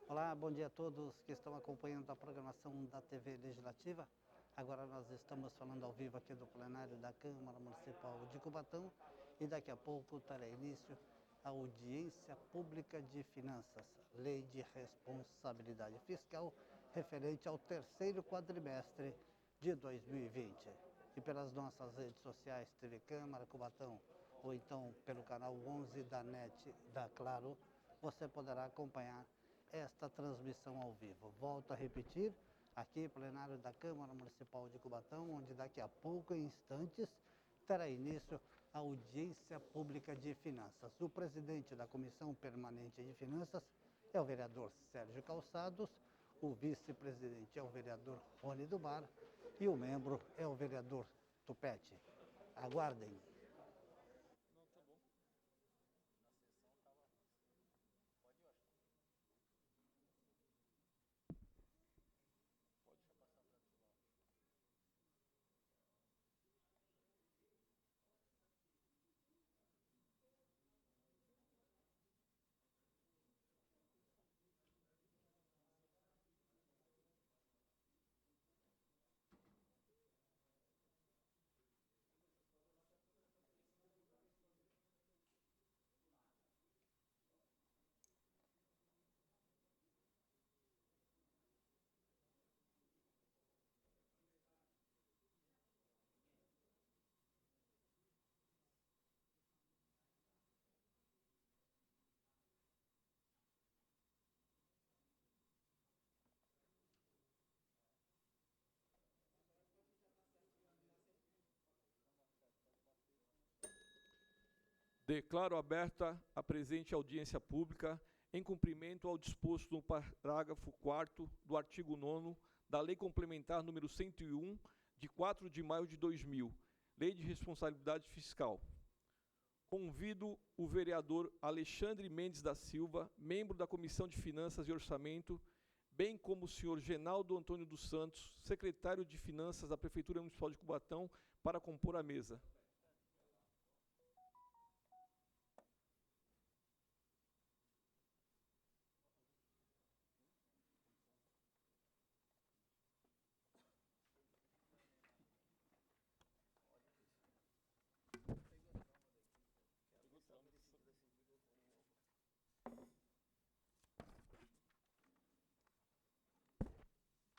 Olá, bom dia a todos que estão acompanhando a programação da TV Legislativa. Agora nós estamos falando ao vivo aqui do plenário da Câmara Municipal de Cubatão e daqui a pouco terá início a audiência pública de finanças, Lei de Responsabilidade Fiscal, referente ao terceiro quadrimestre de 2020. E pelas nossas redes sociais, TV Câmara Cubatão, ou então pelo canal 11 da NET da Claro, você poderá acompanhar esta transmissão ao vivo. Volto a repetir, aqui plenário da Câmara Municipal de Cubatão, onde daqui a pouco, em instantes, terá início a audiência pública de finanças. O presidente da Comissão Permanente de Finanças é o vereador Sérgio Calçados, o vice-presidente é o vereador Rony do Bar e o membro é o vereador Tupete. Aguardem. Declaro aberta a presente audiência pública em cumprimento ao disposto no parágrafo 4º do artigo 9º da Lei Complementar número 101, de 4 de maio de 2000, Lei de Responsabilidade Fiscal. Convido o vereador Alexandre Mendes da Silva, membro da Comissão de Finanças e Orçamento, bem como o senhor Genaldo Antônio dos Santos, secretário de Finanças da Prefeitura Municipal de Cubatão, para compor a mesa.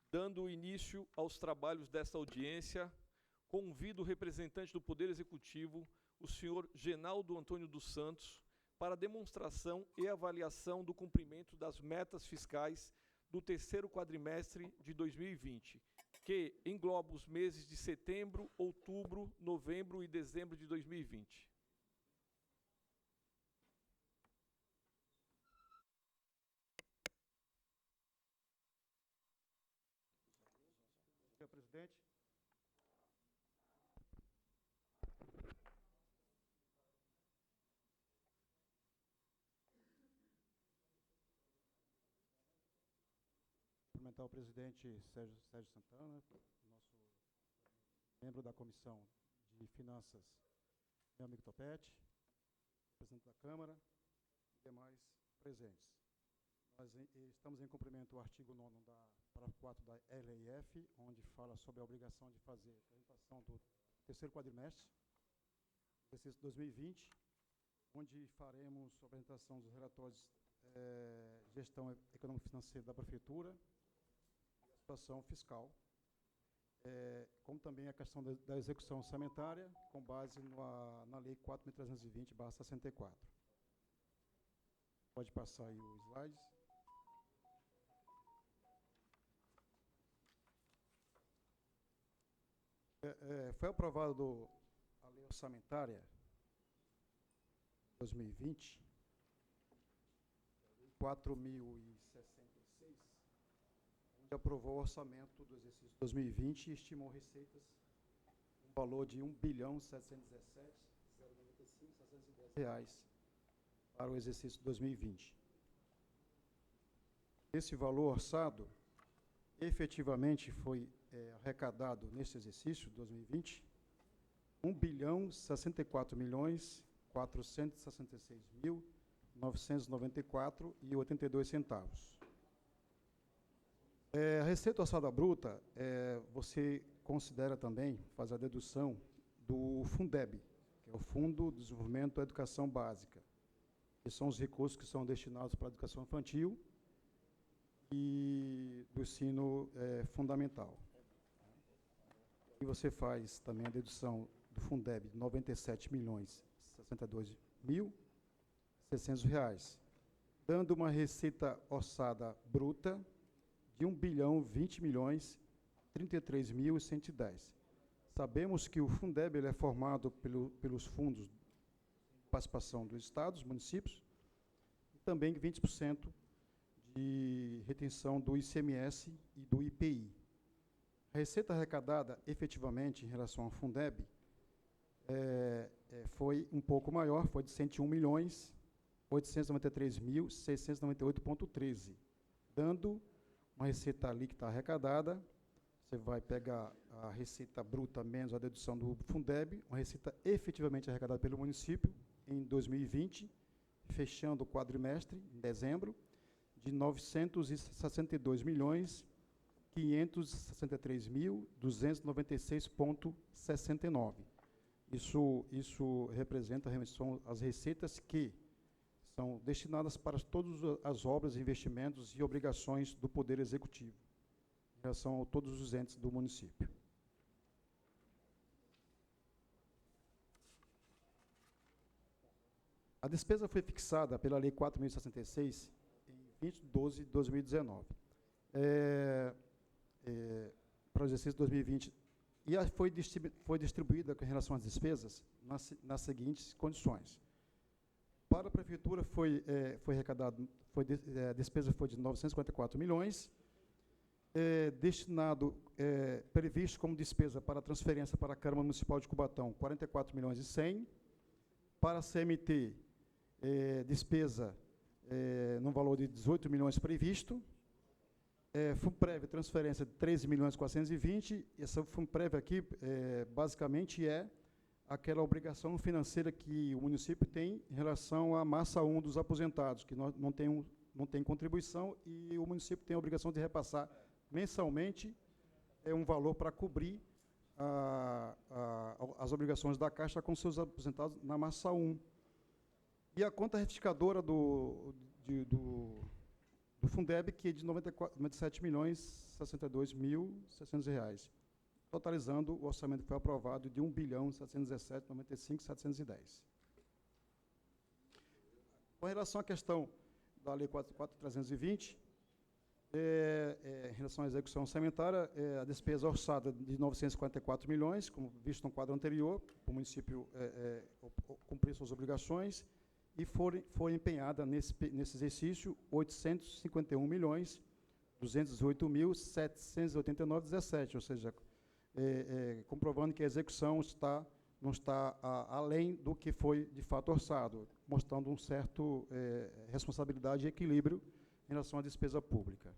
Dando início aos trabalhos desta audiência, convido o representante do Poder Executivo, o senhor Genaldo Antônio dos Santos, para demonstração e avaliação do cumprimento das metas fiscais do terceiro quadrimestre de 2020, que engloba os meses de setembro, outubro, novembro e dezembro de 2020. Senhor presidente. Cumprimentar o presidente Sérgio Santana, nosso membro da Comissão de Finanças, meu amigo Topete, presidente da Câmara e demais presentes. Nós estamos em cumprimento ao artigo 9º da parágrafo 4 da LIF, onde fala sobre a obrigação de fazer a apresentação do terceiro quadrimestre, exercício 2020, onde faremos a apresentação dos relatórios de gestão econômico-financeira da Prefeitura e a situação fiscal, como também a questão da execução orçamentária, com base na Lei 4.320/64. Pode passar aí os slides. Foi aprovada a Lei Orçamentária 2020, 4.066, onde aprovou o orçamento do exercício 2020 e estimou receitas no valor de R$1.717.095.710 para o exercício 2020. Esse valor orçado efetivamente foi arrecadado nesse exercício 2020 R$1.064.466.994,82. A receita orçada bruta, você considera também, faz a dedução do Fundeb, que é o Fundo de Desenvolvimento da Educação Básica, que são os recursos que são destinados para a educação infantil e do ensino fundamental. E você faz também a dedução do Fundeb de R$ 97.062.600, dando uma receita orçada bruta de R$ 1.020.033.110. Sabemos que o Fundeb ele é formado pelos fundos de participação dos estados, municípios, e também 20% de retenção do ICMS e do IPI. A receita arrecadada, efetivamente, em relação ao Fundeb, foi um pouco maior, foi de R$ 101.893.698,13, dando uma receita líquida arrecadada. Você vai pegar a receita bruta menos a dedução do Fundeb, uma receita efetivamente arrecadada pelo município em 2020, fechando o quadrimestre, em dezembro, de R$ 962.563.296,69. Isso representa as receitas que são destinadas para todas as obras, investimentos e obrigações do Poder Executivo, em relação a todos os entes do município. A despesa foi fixada pela Lei 4.066 em 20 de 12 de 2019. Para o exercício 2020, e foi distribuída com relação às despesas nas seguintes condições. Para a Prefeitura, a despesa foi de 954 milhões, previsto como despesa para transferência para a Câmara Municipal de Cubatão, 44 milhões e 100. Para a CMT, despesa no valor de 18 milhões previsto. FUNPREV, transferência de 13 milhões e 420. Essa FUNPREV aqui, basicamente, é aquela obrigação financeira que o município tem em relação à massa 1 dos aposentados, que não tem contribuição, e o município tem a obrigação de repassar mensalmente um valor para cobrir as obrigações da Caixa com seus aposentados na massa 1. E a conta retificadora do Fundeb, que é de R$ 97.062.600, totalizando o orçamento que foi aprovado de R$ 1.717.95.710. Com relação à questão da Lei 4.320, em relação à execução orçamentária, a despesa orçada de 944 milhões, como visto no quadro anterior, para o município cumprir suas obrigações, e foi empenhada nesse exercício 851.218.789,17, ou seja, comprovando que a execução não está além do que foi de fato orçado, mostrando um certo responsabilidade e equilíbrio em relação à despesa pública.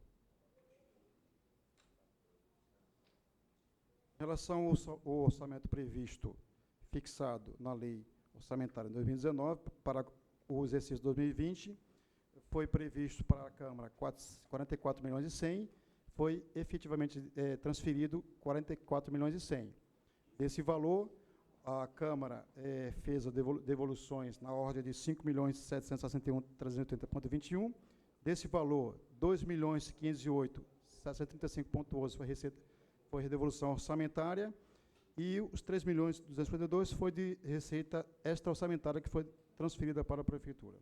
Em relação ao orçamento previsto, fixado na Lei Orçamentária de 2019, para o exercício 2020, foi previsto para a Câmara 44 milhões e 100, foi efetivamente transferido 44 milhões e 100. Desse valor, a Câmara fez devoluções na ordem de 5.761.380,21. Desse valor, 2.508.735,11 foi devolução orçamentária, e os 3.252 foi de receita extra-orçamentária que foi transferida para a Prefeitura.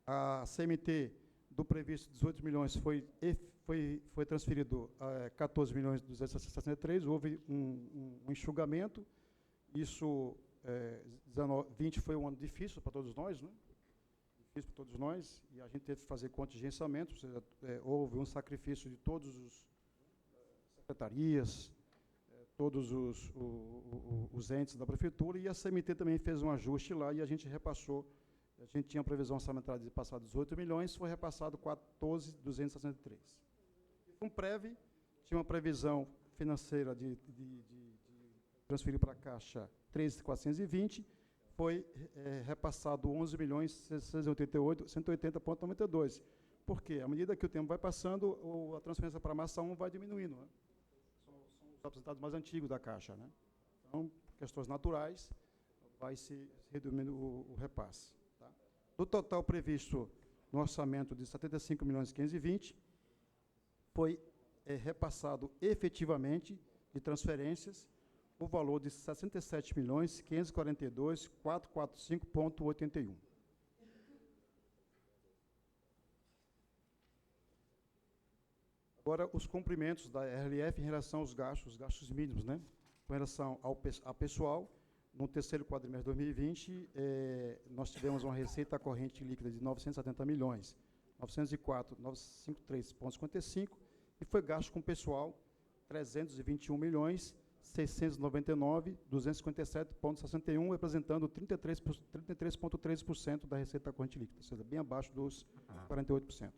A CMT do previsto 18 milhões foi transferido a 14.263, houve um enxugamento. Isso, 20 foi um ano difícil para todos nós, né? Difícil para todos nós, e a gente teve que fazer contingenciamento, ou seja, houve um sacrifício de todos os secretarias, todos os entes da Prefeitura, e a CMT também fez um ajuste lá, e a gente repassou. A gente tinha a previsão orçamentária de passar 18 milhões, foi repassado 14.263. O FUNPREV tinha uma previsão financeira de transferir para a Caixa 13.420, foi repassado 11.688.180,92, Por quê? À medida que o tempo vai passando, a transferência para a massa 1 vai diminuindo, né? São os aposentados mais antigos da Caixa, né? Então, questões naturais, vai se reduzindo o repasse. Tá? Do total previsto no orçamento de 75.520, foi repassado efetivamente de transferências o valor de 67.542.445,81. Agora, os cumprimentos da RLF em relação aos gastos mínimos, né? Com relação a pessoal, no terceiro quadrimestre de 2020, nós tivemos uma receita corrente líquida de 970 milhões, 904.953,55, e foi gasto com pessoal 321 milhões, 699.257,61, representando 33,13% da receita corrente líquida, ou seja, bem abaixo dos 48%.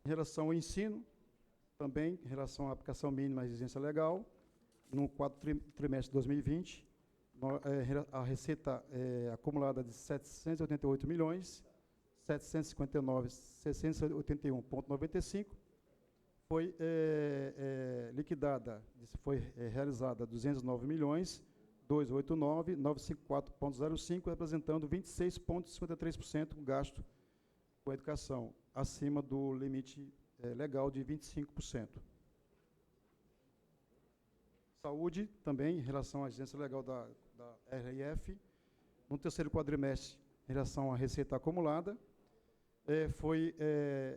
Em relação ao ensino, também, em relação à aplicação mínima à exigência legal, no quarto trimestre de 2020, a receita acumulada de 788 milhões, 759.681,95, foi liquidada, foi realizada 209 milhões, 289.954,05, representando 26,53% do gasto com a educação, acima do limite legal de 25%. Saúde, também, em relação à exigência legal da RIF, no terceiro quadrimestre, em relação à receita acumulada, foi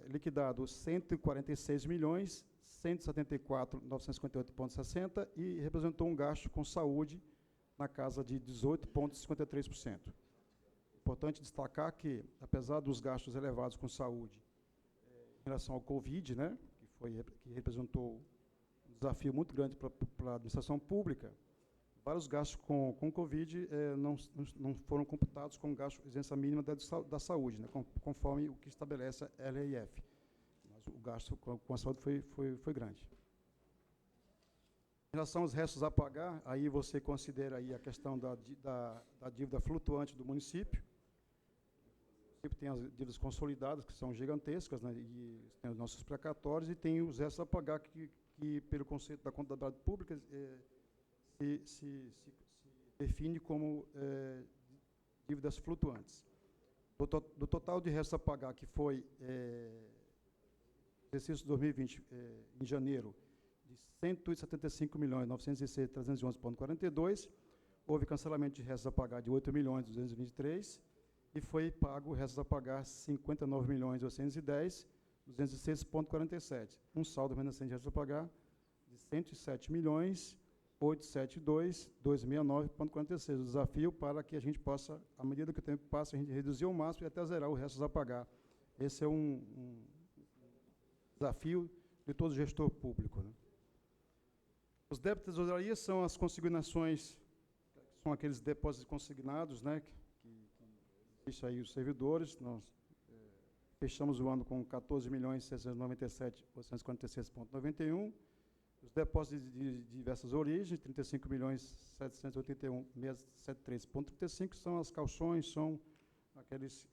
liquidado 146 milhões, 174.958,60 e representou um gasto com saúde na casa de 18,53%. Importante destacar que, apesar dos gastos elevados com saúde, em relação ao Covid, né, que representou um desafio muito grande para a administração pública, vários gastos com Covid não foram computados com gasto de exigência mínima da saúde, né, conforme o que estabelece a LRF. Mas o gasto com a saúde foi grande. Em relação aos restos a pagar, aí você considera aí a questão da dívida flutuante do município. Tem as dívidas consolidadas, que são gigantescas, né, e tem os nossos precatórios, e tem os restos a pagar que pelo conceito da contabilidade pública, se define como dívidas flutuantes. Do total de restos a pagar, que foi exercício de 2020, em janeiro, de 175.906.311,42, houve cancelamento de restos a pagar de 8.223.000, e foi pago o resto a pagar 59.810.206,47. Um saldo remanescente de resto a pagar de 107.872.269,46. O desafio para que a gente possa, à medida que o tempo passa, a gente reduzir ao máximo e até zerar o resto a pagar. Esse é um desafio de todo gestor público, né? Os débitos de tesouraria são as consignações, são aqueles depósitos consignados, né, isso aí, os servidores. Nós fechamos o ano com 14.697.846,91. Os depósitos de diversas origens, 35.781.673,35, são as calções, são aqueles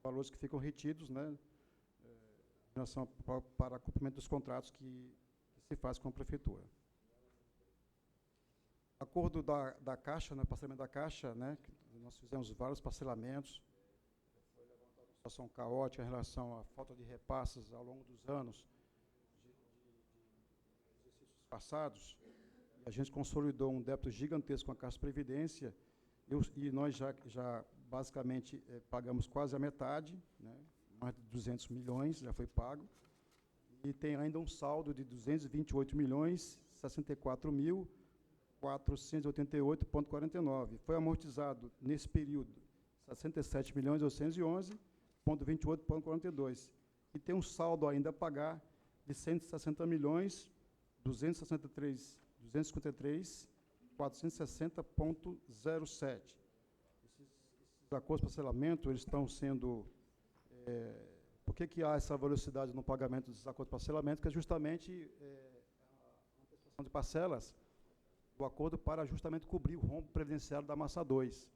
valores que ficam retidos, né, em relação para cumprimento dos contratos que se faz com a prefeitura. Acordo da Caixa, né, parcelamento da Caixa, né, nós fizemos vários parcelamentos, foi levantada uma situação caótica em relação à falta de repasses ao longo dos anos, de exercícios passados, e a gente consolidou um débito gigantesco com a Caixa de Previdência, e nós já basicamente pagamos quase a metade, né, mais de 200 milhões já foi pago, e tem ainda um saldo de 228.064.488,49. Foi amortizado, nesse período, 67.811,28,42. E tem um saldo ainda a pagar de 160.253.460,07. Esses acordos de parcelamento, eles estão sendo... por que há essa velocidade no pagamento desses acordos de parcelamento? Que é justamente a antecipação de parcelas do acordo para justamente cobrir o rombo previdenciário da massa 2.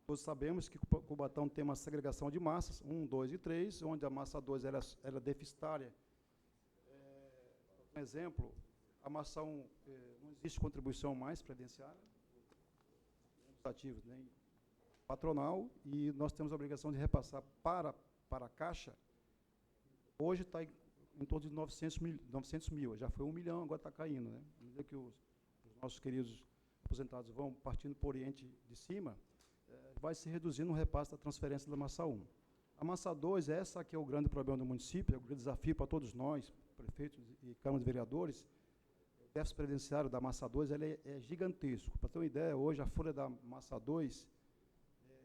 Todos sabemos que Cubatão tem uma segregação de massas, 1, 2 e 3, onde a massa 2 era deficitária. Um exemplo, a massa 1, não existe contribuição mais previdenciária, nem dos ativos, nem patronal, e nós temos a obrigação de repassar para a Caixa. Hoje está em torno de 900 mil, já foi 1 milhão, agora está caindo, né? À medida que os nossos queridos aposentados vão partindo para o Oriente de cima, vai se reduzindo o repasse da transferência da massa 1. A massa 2, essa que é o grande problema do município, é o grande desafio para todos nós, prefeitos e Câmara de Vereadores. O déficit previdenciário da massa 2 ele é gigantesco. Para ter uma ideia, hoje a folha da massa 2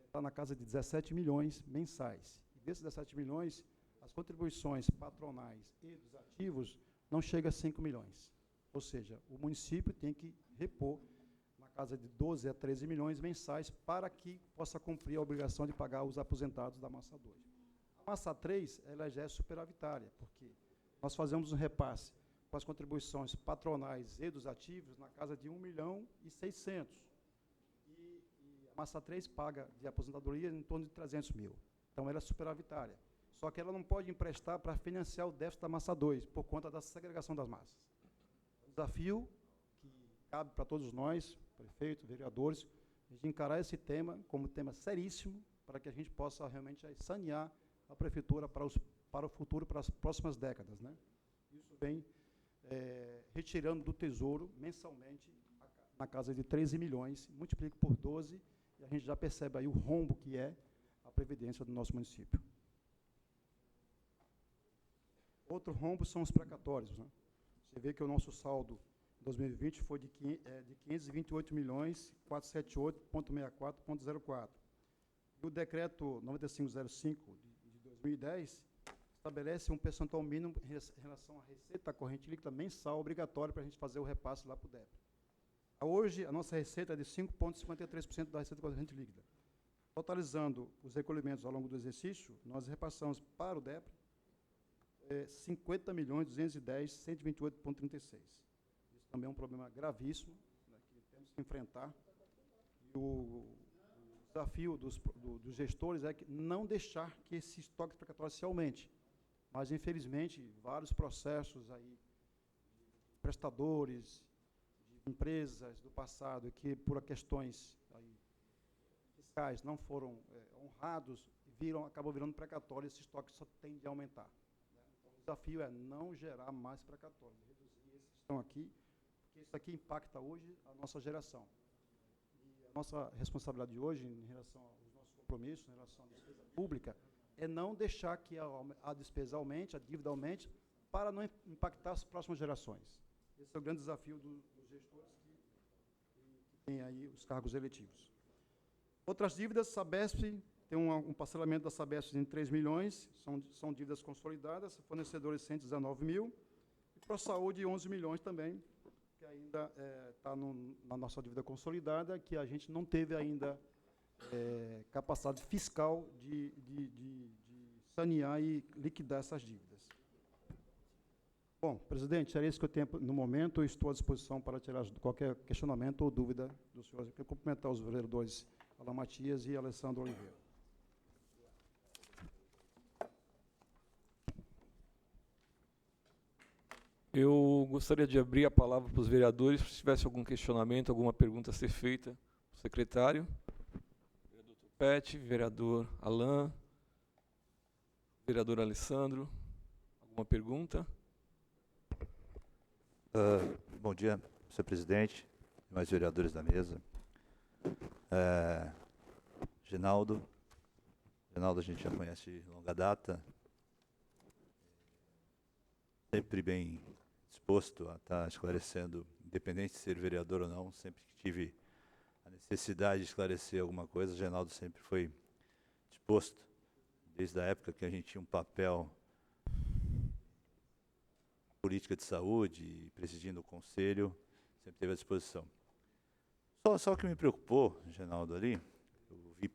está na casa de 17 milhões mensais. E desses 17 milhões, as contribuições patronais e dos ativos não chegam a 5 milhões. Ou seja, o município tem que repor na casa de 12 a 13 milhões mensais para que possa cumprir a obrigação de pagar os aposentados da massa 2. A massa 3, ela já é superavitária, porque nós fazemos um repasse com as contribuições patronais e dos ativos na casa de 1 milhão e 600. E a massa 3 paga de aposentadoria em torno de 300 mil. Então, ela é superavitária. Só que ela não pode emprestar para financiar o déficit da massa 2, por conta da segregação das massas. O desafio que cabe para todos nós, prefeitos, vereadores, de encarar esse tema como tema seríssimo, para que a gente possa realmente sanear a prefeitura para o futuro, para as próximas décadas, né? Isso vem retirando do Tesouro, mensalmente, na casa de 13 milhões, multiplica por 12, e a gente já percebe aí o rombo que é a previdência do nosso município. Outro rombo são os precatórios, né? Você vê que o nosso saldo em 2020 foi de 528 milhões, 478,64,04. E o decreto 9505 de 2010 estabelece um percentual mínimo em relação à receita corrente líquida mensal obrigatória para a gente fazer o repasse lá para o DEPRE. Hoje, a nossa receita é de 5,53% da receita corrente líquida. Totalizando os recolhimentos ao longo do exercício, nós repassamos para o DEPRE 50.210.128,36. Isso também é um problema gravíssimo, né, que temos que enfrentar. E o desafio dos gestores é que não deixar que esse estoque precatório se aumente. Mas, infelizmente, vários processos aí, de prestadores, de empresas do passado, que por questões aí, fiscais não foram honrados, acabam virando precatório, e esse estoque só tende a aumentar. O desafio é não gerar mais precatórios, reduzir esses que estão aqui, porque isso aqui impacta hoje a nossa geração. E a nossa responsabilidade hoje, em relação aos nossos compromissos, em relação à despesa pública, é não deixar que a despesa aumente, a dívida aumente, para não impactar as próximas gerações. Esse é o grande desafio dos gestores que têm aí os cargos eletivos. Outras dívidas, Sabesp, tem um parcelamento da Sabesp em 3 milhões, são dívidas consolidadas, fornecedores 119 mil, e ProSaúde 11 milhões também, que ainda está na nossa dívida consolidada, que a gente não teve ainda capacidade fiscal de sanear e liquidar essas dívidas. Bom, presidente, era isso que eu tenho no momento, eu estou à disposição para tirar qualquer questionamento ou dúvida dos senhores. Eu quero cumprimentar os vereadores Alan Matias e Alessandro Oliveira. Eu gostaria de abrir a palavra para os vereadores, se tivesse algum questionamento, alguma pergunta a ser feita para o secretário. Vereador Topete, vereador Alan, vereador Alessandro, alguma pergunta? Bom dia, senhor presidente, demais vereadores da mesa. Ginaldo a gente já conhece de longa data, sempre bem disposto a estar esclarecendo, independente de ser vereador ou não, sempre que tive a necessidade de esclarecer alguma coisa, Ginaldo sempre foi disposto, desde a época que a gente tinha um papel política de saúde e presidindo o conselho, sempre teve à disposição. Só o que me preocupou, Ginaldo, ali, eu vi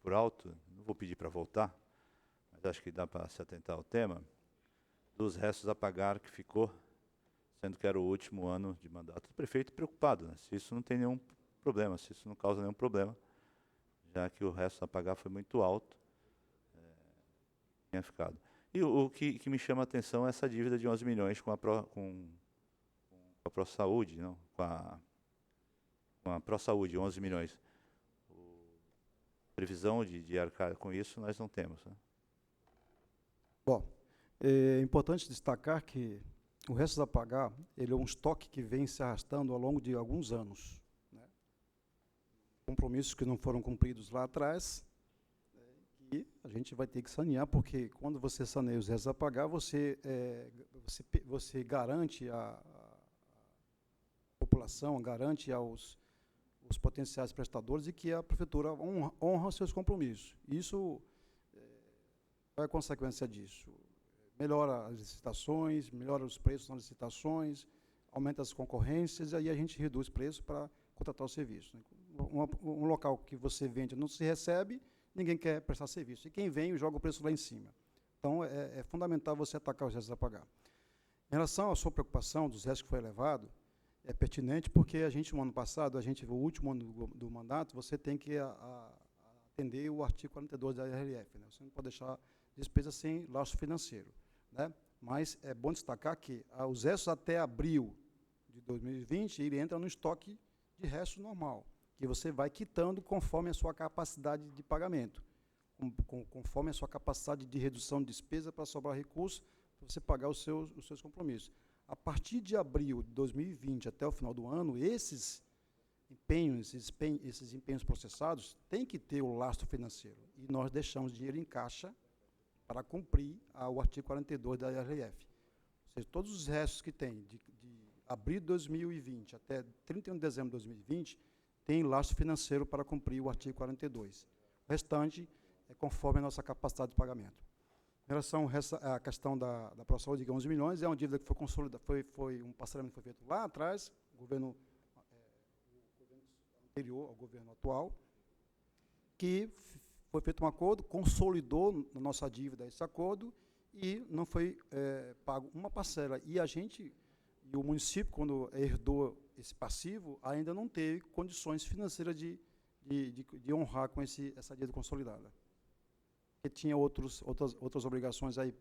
por alto, não vou pedir para voltar, mas acho que dá para se atentar ao tema, dos restos a pagar que ficou, sendo que era o último ano de mandato do prefeito, preocupado, né? Se isso não tem nenhum problema, se isso não causa nenhum problema, a já que o resto a pagar foi muito alto, tinha ficado. E o que me chama a atenção é essa dívida de 11 milhões com a ProSaúde, não? Com a ProSaúde, 11 milhões. Previsão de arcar com isso nós não temos, né? Bom, é importante destacar que o resto a pagar, ele é um estoque que vem se arrastando ao longo de alguns anos, né? Compromissos que não foram cumpridos lá atrás, e a gente vai ter que sanear, porque quando você saneia os restos a pagar, você garante a população, garante os potenciais prestadores e que a prefeitura honra seus compromissos. Isso, qual é a consequência disso? Melhora as licitações, melhora os preços nas licitações, aumenta as concorrências, e aí a gente reduz o preço para contratar o serviço, né? Um local que você vende não se recebe, ninguém quer prestar serviço. E quem vem joga o preço lá em cima. Então, é fundamental você atacar os restos a pagar. Em relação à sua preocupação dos restos que foi elevado, é pertinente porque a gente, no ano passado, o último ano do mandato, você tem que atender o artigo 42 da RLF, né? Você não pode deixar despesa sem lastro financeiro, né? Mas é bom destacar que os restos até abril de 2020, ele entra no estoque de restos normal, que você vai quitando conforme a sua capacidade de pagamento, conforme a sua capacidade de redução de despesa para sobrar recursos, para você pagar os seus compromissos. A partir de abril de 2020 até o final do ano, esses empenhos processados têm que ter o lastro financeiro. E nós deixamos dinheiro em caixa para cumprir o artigo 42 da RLF. Ou seja, todos os restos que tem de abril de 2020 até 31 de dezembro de 2020, tem lastro financeiro para cumprir o artigo 42. O restante é conforme a nossa capacidade de pagamento. Em relação à questão da ProSaúde de 11 milhões, é uma dívida que foi consolidada, foi um parcelamento que foi feito lá atrás, o governo anterior ao governo atual, que foi feito um acordo, consolidou na nossa dívida esse acordo e não foi pago uma parcela. E o município, quando herdou esse passivo, ainda não teve condições financeiras de honrar com essa dívida consolidada. Porque tinha outras obrigações aí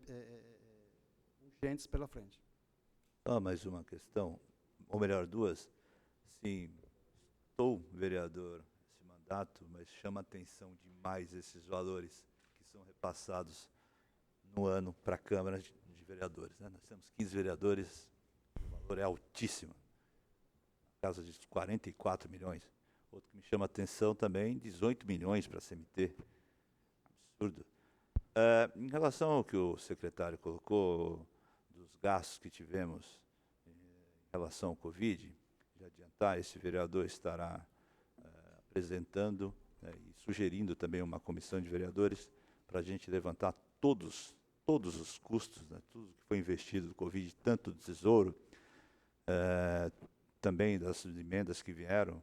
urgentes pela frente. Mais uma questão, ou melhor, duas. Sim, sou vereador esse mandato, mas chama atenção demais esses valores que são repassados no ano para a Câmara de Vereadores, né? Nós temos 15 vereadores, o valor é altíssimo, na casa de 44 milhões. Outro que me chama atenção também, 18 milhões para a CMT. Absurdo. Em relação ao que o secretário colocou, dos gastos que tivemos em relação ao Covid, de adiantar, esse vereador estará apresentando e sugerindo também uma comissão de vereadores para a gente levantar todos os custos, né, tudo que foi investido do Covid, tanto do Tesouro, também das emendas que vieram,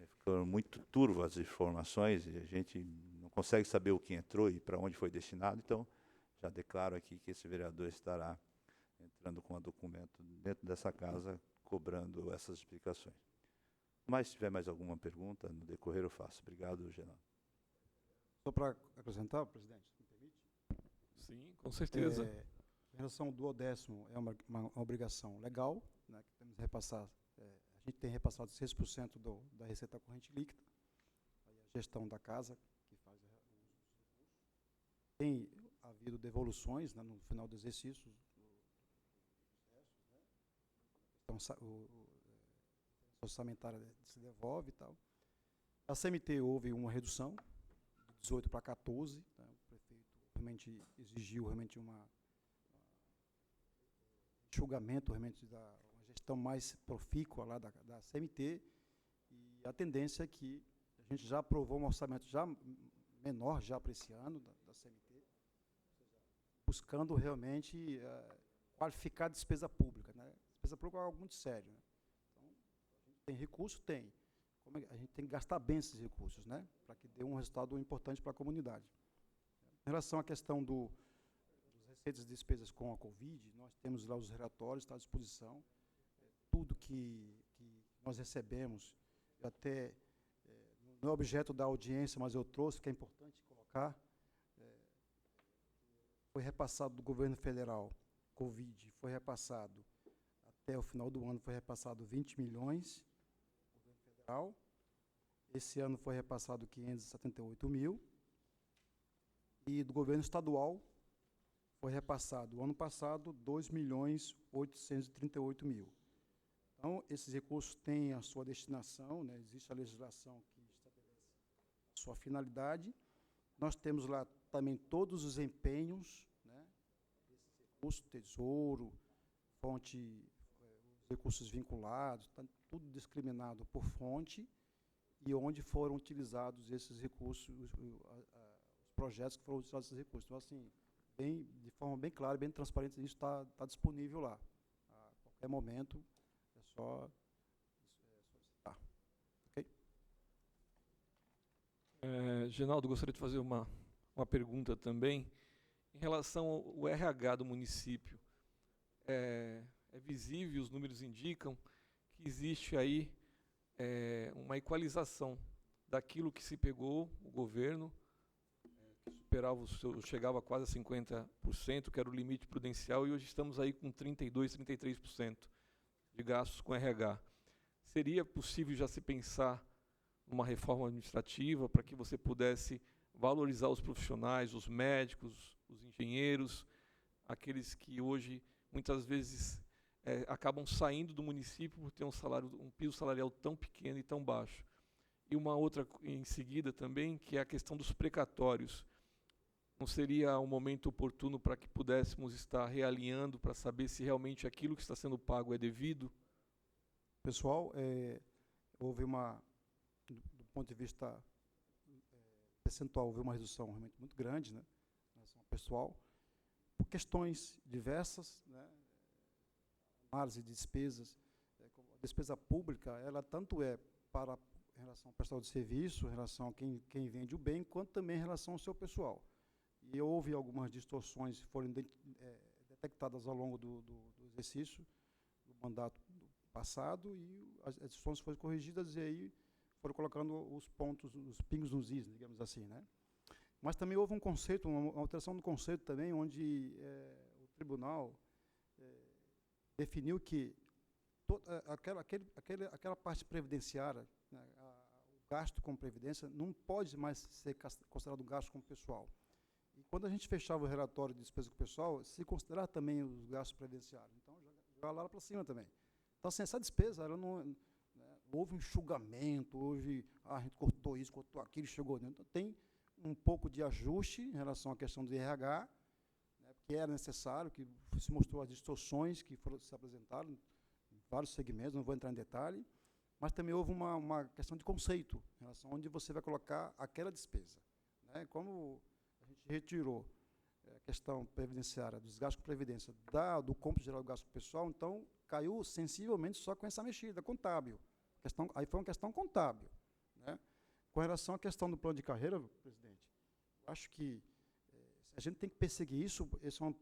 ficaram muito turvas as informações e a gente não consegue saber o que entrou e para onde foi destinado, então já declaro aqui que esse vereador estará entrando com um documento dentro dessa casa, cobrando essas explicações. Mas se tiver mais alguma pergunta, no decorrer eu faço. Obrigado, Genal. Só para acrescentar, presidente, me permite? Sim, com certeza. Em relação ao duodécimo, é uma obrigação legal, né, que temos que repassar. A gente tem repassado 6% da receita corrente líquida, aí a gestão da casa, que faz os recursos. Tem havido devoluções, né, no final do exercício, então, a orçamentária se devolve e tal. A CMT houve uma redução de 18 para 14, né, o prefeito realmente exigiu realmente um enxugamento realmente uma gestão mais profícua lá da CMT, e a tendência é que a gente já aprovou um orçamento já menor já para esse ano da CMT, buscando realmente qualificar a despesa pública, né? Despesa pública é algo muito sério, né? Então, a gente tem recurso? Tem. A gente tem que gastar bem esses recursos, né? Para que dê um resultado importante para a comunidade. Em relação à questão dos receitas e despesas com a Covid, nós temos lá os relatórios, está à disposição. Tudo que nós recebemos, até não é objeto da audiência, mas eu trouxe, que é importante colocar, foi repassado do governo federal, Covid, foi repassado, até o final do ano, foi repassado 20 milhões, governo federal. Esse ano foi repassado 578 mil. E do governo estadual, foi repassado, o ano passado, 2.838.000. Então, esses recursos têm a sua destinação, né? Existe a legislação que estabelece a sua finalidade. Nós temos lá também todos os empenhos, né? Esses recursos, tesouro, fonte, os recursos vinculados, tá tudo discriminado por fonte e onde foram utilizados esses recursos, os projetos que foram utilizados esses recursos. Então, assim, de forma bem clara, bem transparente, isso está disponível lá. A qualquer momento, é só solicitar. Ok? Genaldo, gostaria de fazer uma pergunta também. Em relação ao RH do município, é visível, os números indicam que existe aí uma equalização daquilo que se pegou, o governo, que superava chegava a quase a 50%, que era o limite prudencial, e hoje estamos aí com 32%, 33% de gastos com RH. Seria possível já se pensar numa reforma administrativa para que você pudesse valorizar os profissionais, os médicos, os engenheiros, aqueles que hoje, muitas vezes, acabam saindo do município por ter um piso salarial tão pequeno e tão baixo. E uma outra em seguida também, que é a questão dos precatórios. Não seria um momento oportuno para que pudéssemos estar realinhando para saber se realmente aquilo que está sendo pago é devido? Pessoal, houve do ponto de vista percentual, houve uma redução realmente muito grande, né, em relação ao pessoal, por questões diversas, né, análise de despesas. A despesa pública, ela tanto para em relação ao pessoal de serviço, em relação a quem vende o bem, quanto também em relação ao seu pessoal. E houve algumas distorções que foram detectadas ao longo do exercício, do mandato passado, e as distorções foram corrigidas, e aí foram colocando os pontos, os pingos nos is, digamos assim, né? Mas também houve um conceito, uma alteração do conceito também, onde o tribunal definiu que aquela parte previdenciária, né, o gasto com previdência, não pode mais ser considerado gasto com pessoal. E quando a gente fechava o relatório de despesa com o pessoal, se considerar também os gastos previdenciários. Então, jogar lá para cima também. Então, assim, essa despesa, ela não, né, houve um enxugamento, a gente cortou isso, cortou aquilo, chegou dentro. Então, tem um pouco de ajuste em relação à questão do RH, né, que era necessário, que se mostrou as distorções que se apresentaram em vários segmentos, não vou entrar em detalhe, mas também houve uma questão de conceito, em relação a onde você vai colocar aquela despesa. Né? Como a gente retirou a questão previdenciária, dos gastos com previdência, do cômputo geral do gasto pessoal, então caiu sensivelmente só com essa mexida contábil. Aí foi uma questão contábil. Né? Com relação à questão do plano de carreira, presidente, acho que a gente tem que perseguir isso, esse é um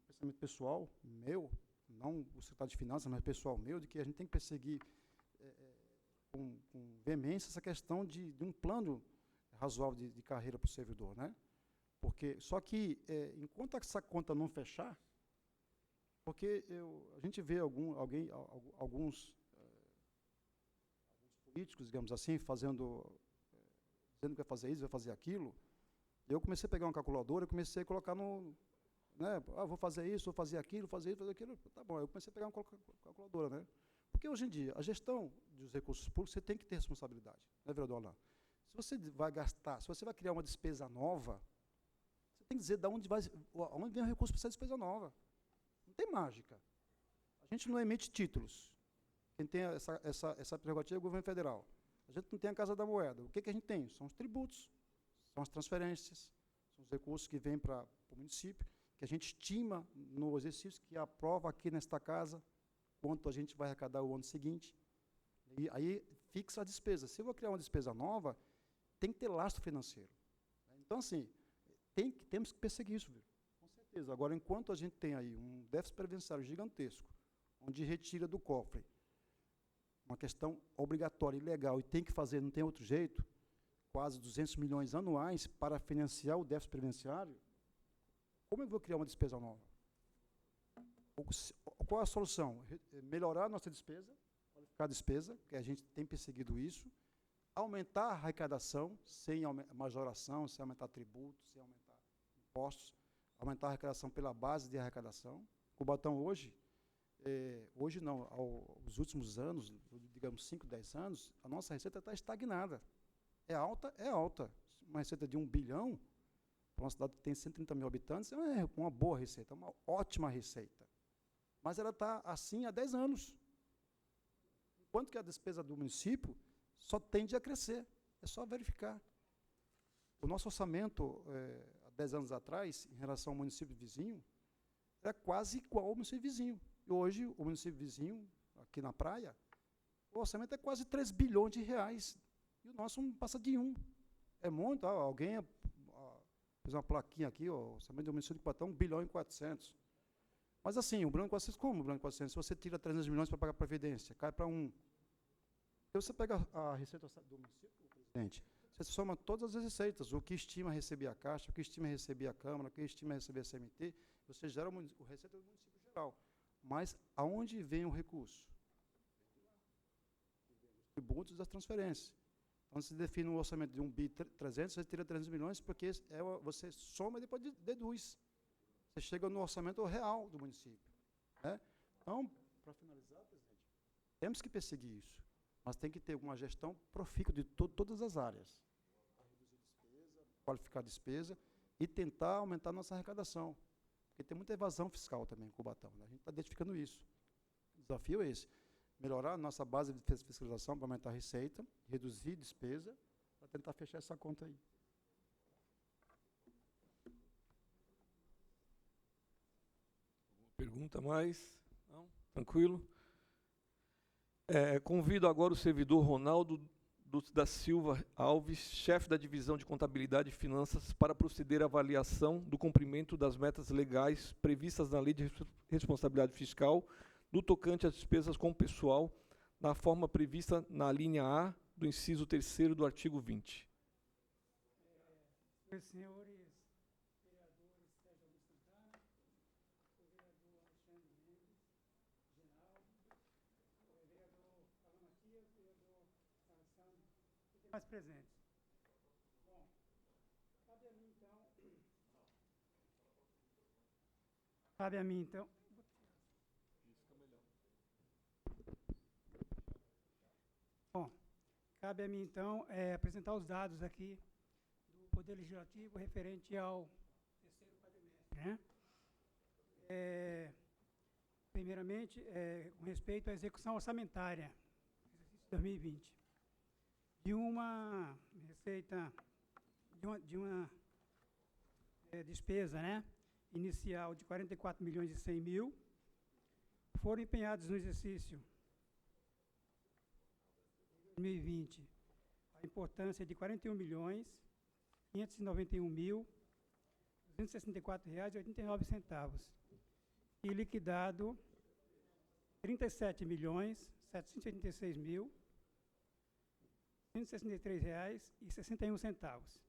pensamento pessoal meu, não o secretário de Finanças, mas pessoal meu, de que a gente tem que perseguir com veemência essa questão de um plano razoável de carreira para o servidor. Né? Só que, enquanto essa conta não fechar, porque a gente vê alguns políticos, digamos assim, dizendo que vai fazer isso, vai fazer aquilo, eu comecei a pegar uma calculadora e comecei a colocar né, vou fazer isso, vou fazer aquilo, fazer isso, fazer aquilo, tá bom, eu comecei a pegar uma calculadora, né? Porque hoje em dia, a gestão dos recursos públicos, você tem que ter responsabilidade, né, vereador Alain? Se você vai gastar, se você vai criar uma despesa nova, você tem que dizer de onde vem o recurso para essa despesa nova. Não tem mágica. A gente não emite títulos. Quem tem essa prerrogativa é o governo federal. A gente não tem a Casa da Moeda. O que a gente tem? São os tributos, são as transferências, são os recursos que vêm para o município, que a gente estima no exercício, que aprova aqui nesta casa, quanto a gente vai arrecadar o ano seguinte. E aí fixa a despesa. Se eu vou criar uma despesa nova, tem que ter lastro financeiro. Então, assim, temos que perseguir isso, viu? Com certeza. Agora, enquanto a gente tem aí um déficit previdenciário gigantesco, onde retira do cofre uma questão obrigatória e legal, e tem que fazer, não tem outro jeito, quase 200 milhões anuais para financiar o déficit previdenciário, como eu vou criar uma despesa nova? Qual a solução? Melhorar a nossa despesa, qualificar a despesa, que a gente tem perseguido isso, aumentar a arrecadação, sem majoração, sem aumentar tributos, sem aumentar impostos, aumentar a arrecadação pela base de arrecadação. Cubatão hoje, hoje não, aos últimos anos, digamos 5, 10 anos, a nossa receita está estagnada. É alta, é alta. Uma receita de 1 bilhão, para uma cidade que tem 130 mil habitantes, é uma boa receita, uma ótima receita. Mas ela está assim há 10 anos. Enquanto que a despesa do município só tende a crescer. É só verificar. O nosso orçamento, há 10 anos atrás, em relação ao município vizinho, era quase igual ao município vizinho. E hoje, o município vizinho, aqui na praia, o orçamento é quase 3 bilhões de reais. E o nosso não passa de 1. É muito. Alguém fez uma plaquinha aqui, o orçamento do município de Cubatão, 1 bilhão e 400. Mas assim, o 1 bilhão e 400, como o 1 bilhão e 400? Se você tira 300 milhões para pagar a Previdência, cai para 1. Então, você pega a receita do município, presidente, você soma todas as receitas, o que estima receber a Caixa, o que estima receber a Câmara, o que estima receber a CMT, você gera o receita do município geral. Mas aonde vem o recurso? Os tributos das transferências. Então, você define um orçamento de 1 bi 300, você tira 300 milhões, porque você soma e depois deduz. Você chega no orçamento real do município. Né? Então, para finalizar, presidente, temos que perseguir isso. Mas tem que ter uma gestão profícua de todas as áreas. Reduzir despesa, qualificar a despesa e tentar aumentar a nossa arrecadação. Porque tem muita evasão fiscal também em Cubatão. Né? A gente está identificando isso. O desafio é esse. Melhorar a nossa base de fiscalização para aumentar a receita, reduzir despesa, para tentar fechar essa conta aí. Pergunta mais? Não? Tranquilo? Convido agora o servidor Ronaldo da Silva Alves, chefe da Divisão de Contabilidade e Finanças, para proceder à avaliação do cumprimento das metas legais previstas na Lei de Responsabilidade Fiscal, no tocante às despesas com pessoal, na forma prevista na linha A do inciso 3º do artigo 20. Senhores vereadores Sérgio Augusto Santana, o vereador Alexandre Mendes, Genaldo, o vereador Carlos Matias, o vereador Alessandro, e demais presentes. Bom, cabe a mim então, apresentar os dados aqui do Poder Legislativo referente ao terceiro quadrimestre, né? Primeiramente, com respeito à execução orçamentária, exercício 2020, de uma receita, de uma despesa, né, inicial de 44 milhões e 100 mil, foram empenhados no exercício 2020 a importância de 41 milhões 591 mil 264 reais e 89 centavos e liquidado 37 milhões 786 mil 163 reais e 61 centavos,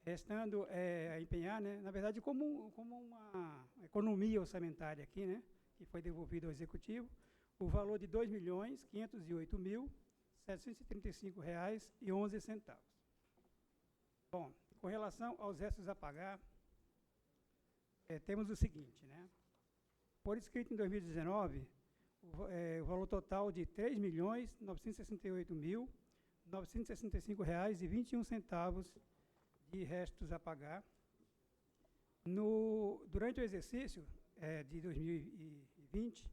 restando a empenhar, né, na verdade como uma economia orçamentária aqui, né, que foi devolvida ao executivo, o valor de 2 milhões 508 mil R$ 735,11. Bom, com relação aos restos a pagar, temos o seguinte, né? Por escrito em 2019, o valor total de R$ 3.968.965,21 de restos a pagar. Durante o exercício de 2020,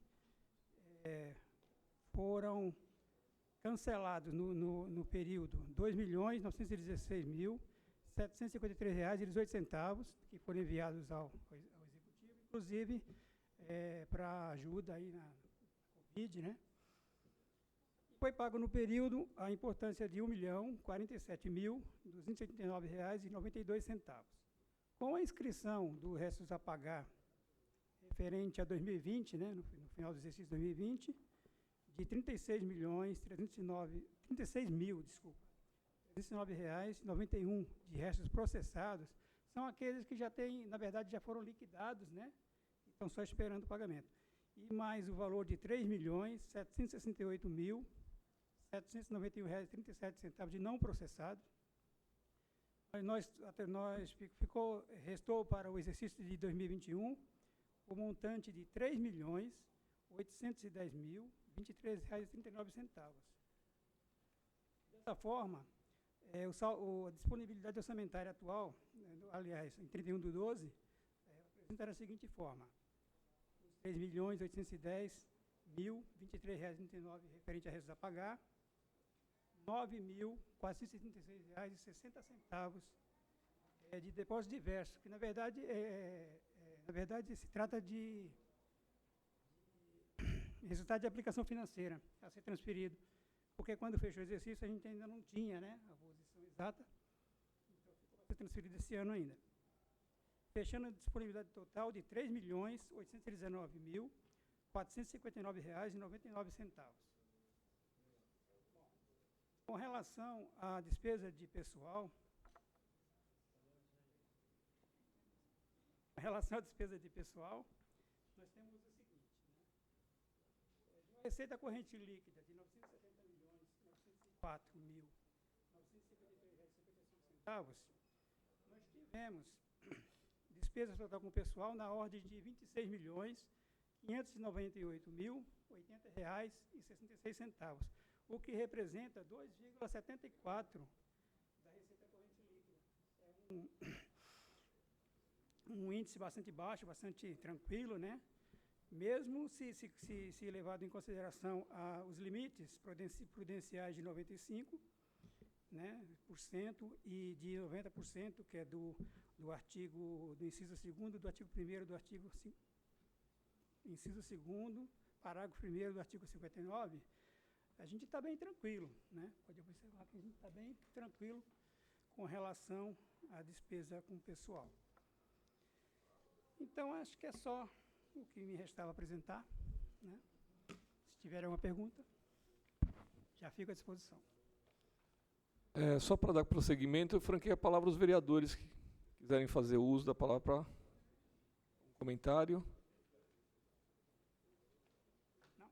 foram cancelados no período R$ 2.916.753,18, que foram enviados ao Executivo, inclusive para ajuda aí na Covid, né? Foi pago no período a importância de R$ 1.047.289,92. Com a inscrição do restos a pagar referente a 2020, né, no final do exercício 2020, de 36 mil, R$319,91 de restos processados são aqueles que já têm, na verdade, já foram liquidados, né? Estão só esperando o pagamento. E mais o valor de R$3.768.791,37 de não processados. Restou para o exercício de 2021 o montante de R$3.810.023,39. Dessa forma, a disponibilidade orçamentária atual, aliás, em 31/12, apresenta da seguinte forma: os R$3.810.023,39 referente a restos a pagar, R$9.436,60 de depósito diverso, que na verdade se trata de resultado de aplicação financeira a ser transferido, porque quando fechou o exercício a gente ainda não tinha, né, a posição exata, então vai ser transferido esse ano ainda. Fechando a disponibilidade total de R$3.819.459,99. Com relação à despesa de pessoal, nós temos o seguinte, né? De uma receita corrente líquida de R$970.904.953,55, nós tivemos despesas total com pessoal na ordem de R$26.598.080,66, o que representa 2,74% da receita corrente líquida. Um índice bastante baixo, bastante tranquilo, né? Mesmo se levado em consideração os limites prudenciais de 95%, né, e de 90%, que é do inciso 2º, do artigo 1º, do artigo inciso 2º, parágrafo 1º do artigo 59, a gente está bem tranquilo, né? Pode observar que a gente está bem tranquilo com relação à despesa com o pessoal. Então, acho que é só o que me restava apresentar, né? Se tiver alguma pergunta, já fico à disposição. Só para dar prosseguimento, eu franquei a palavra aos vereadores que quiserem fazer uso da palavra para um comentário. Não?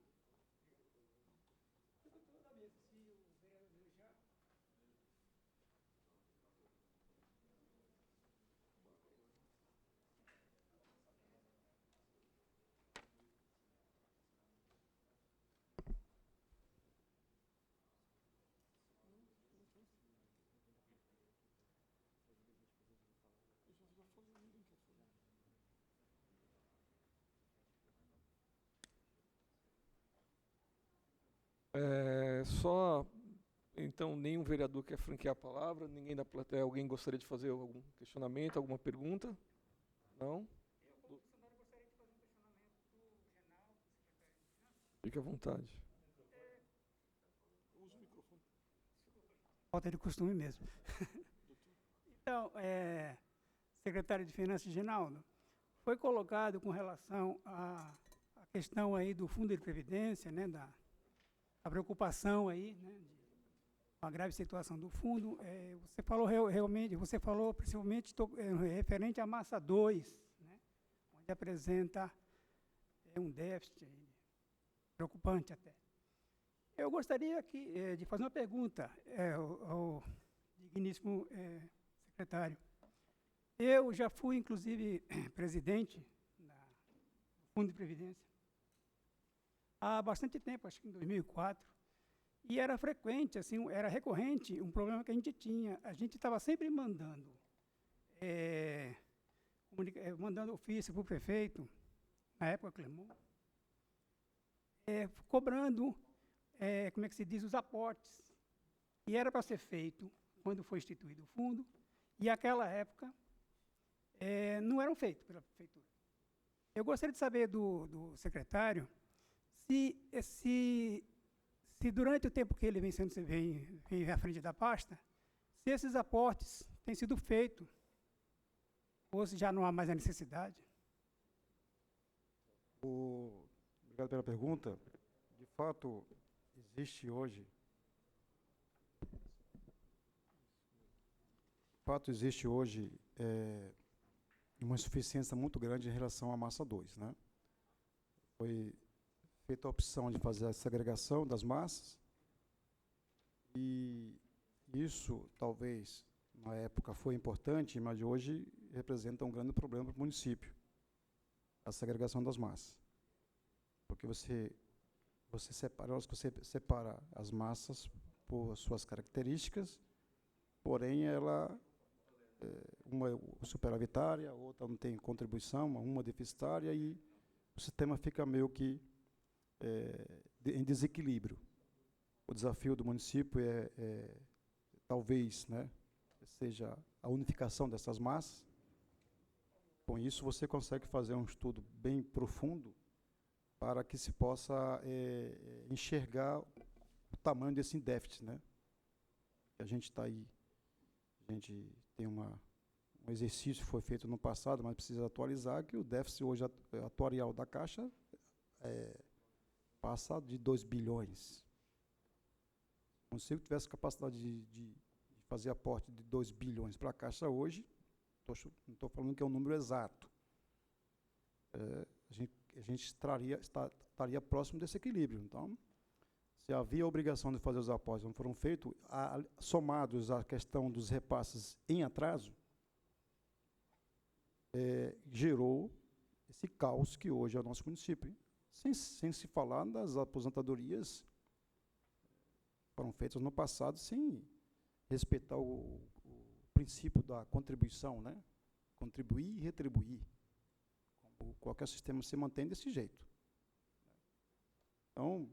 Só, então, nenhum vereador quer franquear a palavra, ninguém da plateia, alguém gostaria de fazer algum questionamento, alguma pergunta? Não? Eu, como funcionário, gostaria de fazer um questionamento para o Genaldo, secretário de Finanças. Fique à vontade. Use o microfone. Falta de costume mesmo. Então, secretário de Finanças, Genaldo, foi colocado com relação à questão aí do Fundo de Previdência, né, a preocupação aí, né, com a grave situação do fundo. Você falou principalmente referente à massa 2, né, onde apresenta um déficit preocupante até. Eu gostaria aqui de fazer uma pergunta ao digníssimo secretário. Eu já fui, inclusive, presidente do Fundo de Previdência há bastante tempo, acho que em 2004, e era frequente, assim, era recorrente um problema que a gente tinha. A gente estava sempre mandando ofício para o prefeito, na época, Clemon, cobrando, como é que se diz, os aportes, que era para ser feito quando foi instituído o fundo, e naquela época não eram feitos pela prefeitura. Eu gostaria de saber do secretário se durante o tempo que ele vem à frente da pasta, se esses aportes têm sido feitos, ou se já não há mais a necessidade. Obrigado pela pergunta. De fato, existe hoje fato, existe hoje uma insuficiência muito grande em relação à massa 2, né? Foi feita a opção de fazer a segregação das massas, e isso, talvez, na época foi importante, mas hoje representa um grande problema para o município, a segregação das massas. Porque você separa as massas por suas características, porém ela uma é superavitária, outra não tem contribuição, uma deficitária, e o sistema fica meio que em desequilíbrio. O desafio do município talvez, né, seja a unificação dessas massas. Com isso, você consegue fazer um estudo bem profundo para que se possa enxergar o tamanho desse déficit, né? A gente está aí, a gente tem um exercício que foi feito no passado, mas precisa atualizar, que o déficit hoje atuarial da Caixa passa de 2 bilhões. Se o município tivesse capacidade de fazer aporte de 2 bilhões para a Caixa hoje, não estou falando que é um número exato, a gente estaria próximo desse equilíbrio. Então, se havia a obrigação de fazer os aportes não foram feitos, somados à questão dos repasses em atraso, gerou esse caos que hoje é o nosso município. Sem se falar das aposentadorias que foram feitas no passado, sem respeitar o princípio da contribuição, né? Contribuir e retribuir. Qualquer sistema se mantém desse jeito. Então,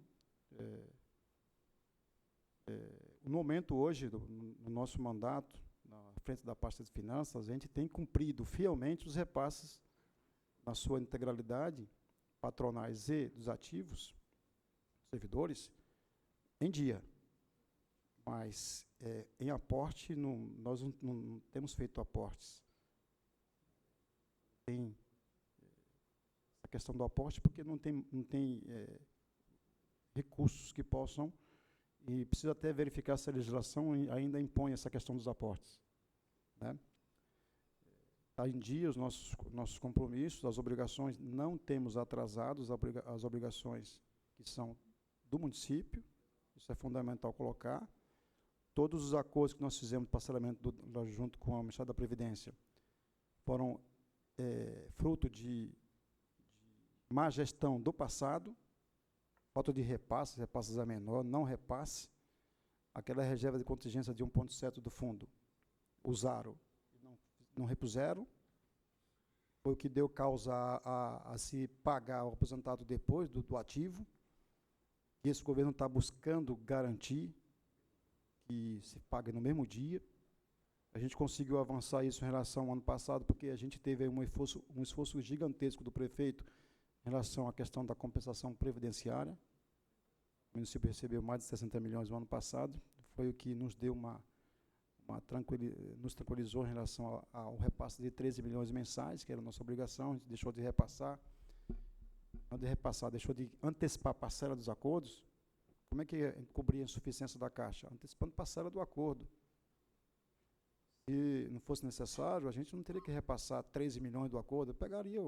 no momento hoje, no nosso mandato, na frente da pasta de finanças, a gente tem cumprido fielmente os repasses na sua integralidade, patronais e dos ativos, servidores, em dia. Mas, em aporte, nós não temos feito aportes. Tem a questão do aporte, porque não tem recursos que possam, e precisa até verificar se a legislação ainda impõe essa questão dos aportes, né? Está em dia os nossos compromissos, as obrigações, não temos atrasados as obrigações que são do município, isso é fundamental colocar. Todos os acordos que nós fizemos de parcelamento junto com o Ministério da Previdência foram fruto de má gestão do passado, falta de repasses a menor, não repasse. Aquela reserva de contingência de 1,7 do fundo, usaram, não repuseram, foi o que deu causa a se pagar o aposentado depois do ativo, e esse governo está buscando garantir que se pague no mesmo dia. A gente conseguiu avançar isso em relação ao ano passado, porque a gente teve um esforço gigantesco do prefeito em relação à questão da compensação previdenciária. O município recebeu mais de 60 milhões no ano passado, foi o que nos deu nos tranquilizou em relação ao repasse de 13 milhões mensais, que era a nossa obrigação. A gente deixou de repassar, deixou de antecipar a parcela dos acordos. Como é que cobria a insuficiência da Caixa? Antecipando parcela do acordo. Se não fosse necessário, a gente não teria que repassar 13 milhões do acordo, eu pegaria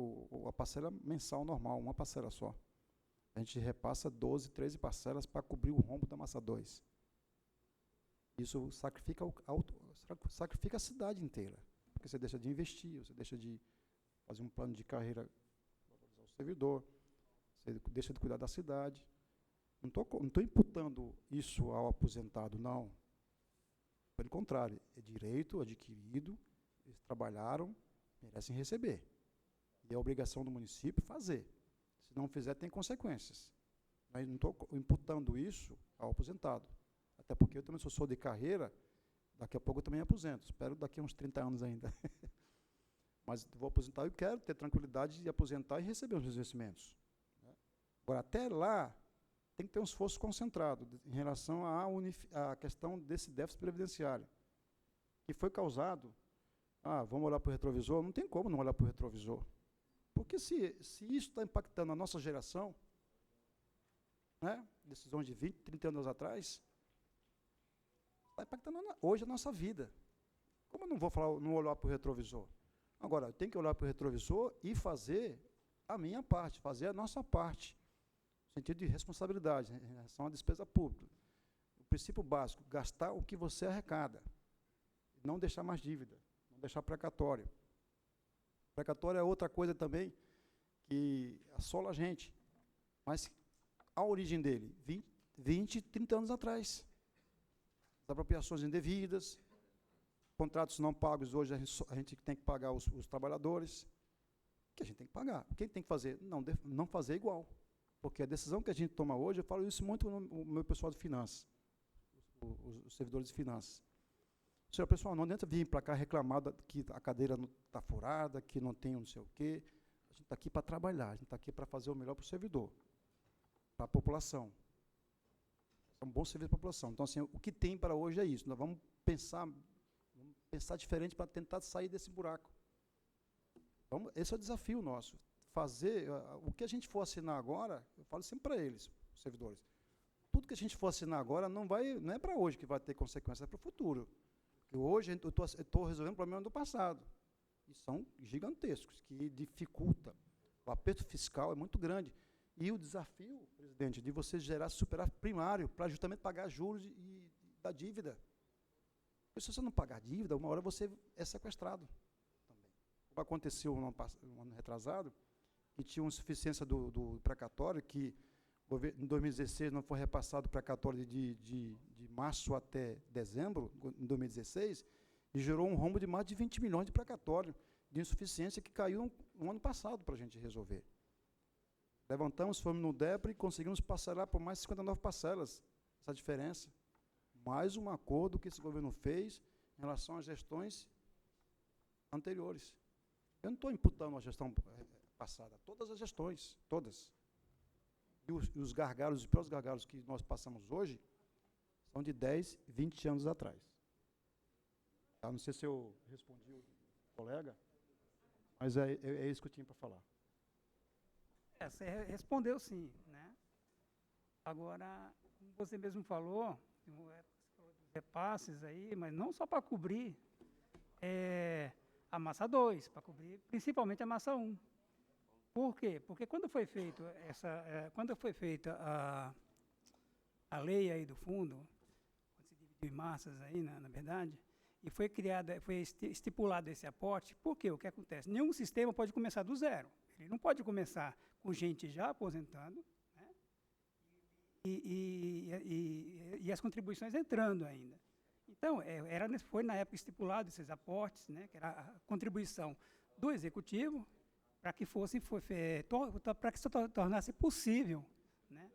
a parcela mensal normal, uma parcela só. A gente repassa 12, 13 parcelas para cobrir o rombo da massa 2. Isso sacrifica a cidade inteira, porque você deixa de investir, você deixa de fazer um plano de carreira, valorizar o servidor, você deixa de cuidar da cidade. Não estou imputando isso ao aposentado, não. Pelo contrário, é direito adquirido, eles trabalharam, merecem receber. E é obrigação do município fazer. Se não fizer, tem consequências. Mas não estou imputando isso ao aposentado. Até porque eu também sou de carreira, daqui a pouco eu também aposento. Espero daqui a uns 30 anos ainda. Mas vou aposentar e quero ter tranquilidade de aposentar e receber os meus investimentos. Agora, até lá, tem que ter um esforço concentrado em relação à questão desse déficit previdenciário, que foi causado. Vamos olhar para o retrovisor? Não tem como não olhar para o retrovisor. Porque se isso está impactando a nossa geração, né, decisões de 20, 30 anos atrás, está impactando hoje a nossa vida. Como eu não vou falar, não olhar para o retrovisor? Agora, eu tenho que olhar para o retrovisor e fazer a minha parte, fazer a nossa parte, no sentido de responsabilidade, em relação à despesa pública. O princípio básico, gastar o que você arrecada, não deixar mais dívida, não deixar precatório. Precatório é outra coisa também que assola a gente, mas a origem dele, 20, 30 anos atrás. As apropriações indevidas, contratos não pagos, hoje a gente tem que pagar os trabalhadores, que a gente tem que pagar. O que tem que fazer? Não fazer igual. Porque a decisão que a gente toma hoje, eu falo isso muito com o meu pessoal de finanças, os servidores de finanças. Senhor, pessoal, não adianta vir para cá reclamar que a cadeira está furada, que não tem não sei o quê. A gente está aqui para trabalhar, a gente está aqui para fazer o melhor para o servidor, para a população. É um bom serviço para a população. Então, assim, o que tem para hoje é isso. Nós vamos pensar diferente para tentar sair desse buraco. Esse é o desafio nosso. Fazer, o que a gente for assinar agora, eu falo sempre para eles, os servidores, tudo que a gente for assinar agora não é para hoje que vai ter consequências, é para o futuro. Porque hoje eu estou resolvendo problemas do passado, e são gigantescos, que dificultam. O aperto fiscal é muito grande. E o desafio, presidente, de você gerar superávit primário para justamente pagar juros da dívida. Porque se você não pagar dívida, uma hora você é sequestrado. Como aconteceu no ano retrasado, que tinha uma insuficiência do precatório, que em 2016 não foi repassado o precatório de março até dezembro, em 2016, e gerou um rombo de mais de 20 milhões de precatório, de insuficiência que caiu no ano passado para a gente resolver. Levantamos, fomos no DEPRE e conseguimos parcelar por mais de 59 parcelas, essa diferença. Mais um acordo que esse governo fez em relação às gestões anteriores. Eu não estou imputando a gestão passada, todas as gestões, todas. E os gargalos, os piores gargalos que nós passamos hoje, são de 10, 20 anos atrás. Tá? Não sei se eu respondi o colega, mas é isso que eu tinha para falar. Você respondeu sim, né? Agora, como você mesmo falou, dos repasses aí, mas não só para cobrir a massa 2, para cobrir principalmente a massa 1. Por quê? Porque quando foi feita a lei aí do fundo, quando se dividiu em massas aí, na verdade, e foi estipulado esse aporte, por quê? O que acontece? Nenhum sistema pode começar do zero. Ele não pode começar com gente já aposentando, né? E as contribuições entrando ainda. Então, foi na época estipulado esses aportes, né, que era a contribuição do executivo, para que para que se tornasse possível, né,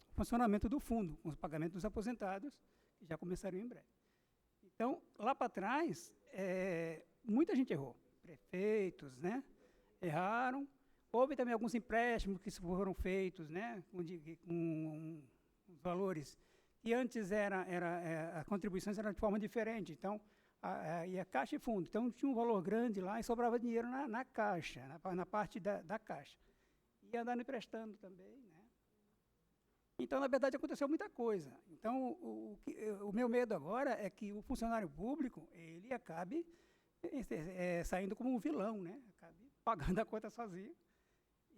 o funcionamento do fundo, com os pagamentos dos aposentados, que já começaram em breve. Então, lá para trás, muita gente errou. Prefeitos, né, erraram. Houve também alguns empréstimos que foram feitos, né, com valores que antes as contribuições eram de forma diferente. Então, ia caixa e fundo. Então, tinha um valor grande lá e sobrava dinheiro na caixa, na parte da caixa. E andando emprestando também, né. Então, na verdade, aconteceu muita coisa. Então, o meu medo agora é que o funcionário público, ele acabe saindo como um vilão, né? Acabe pagando a conta sozinho.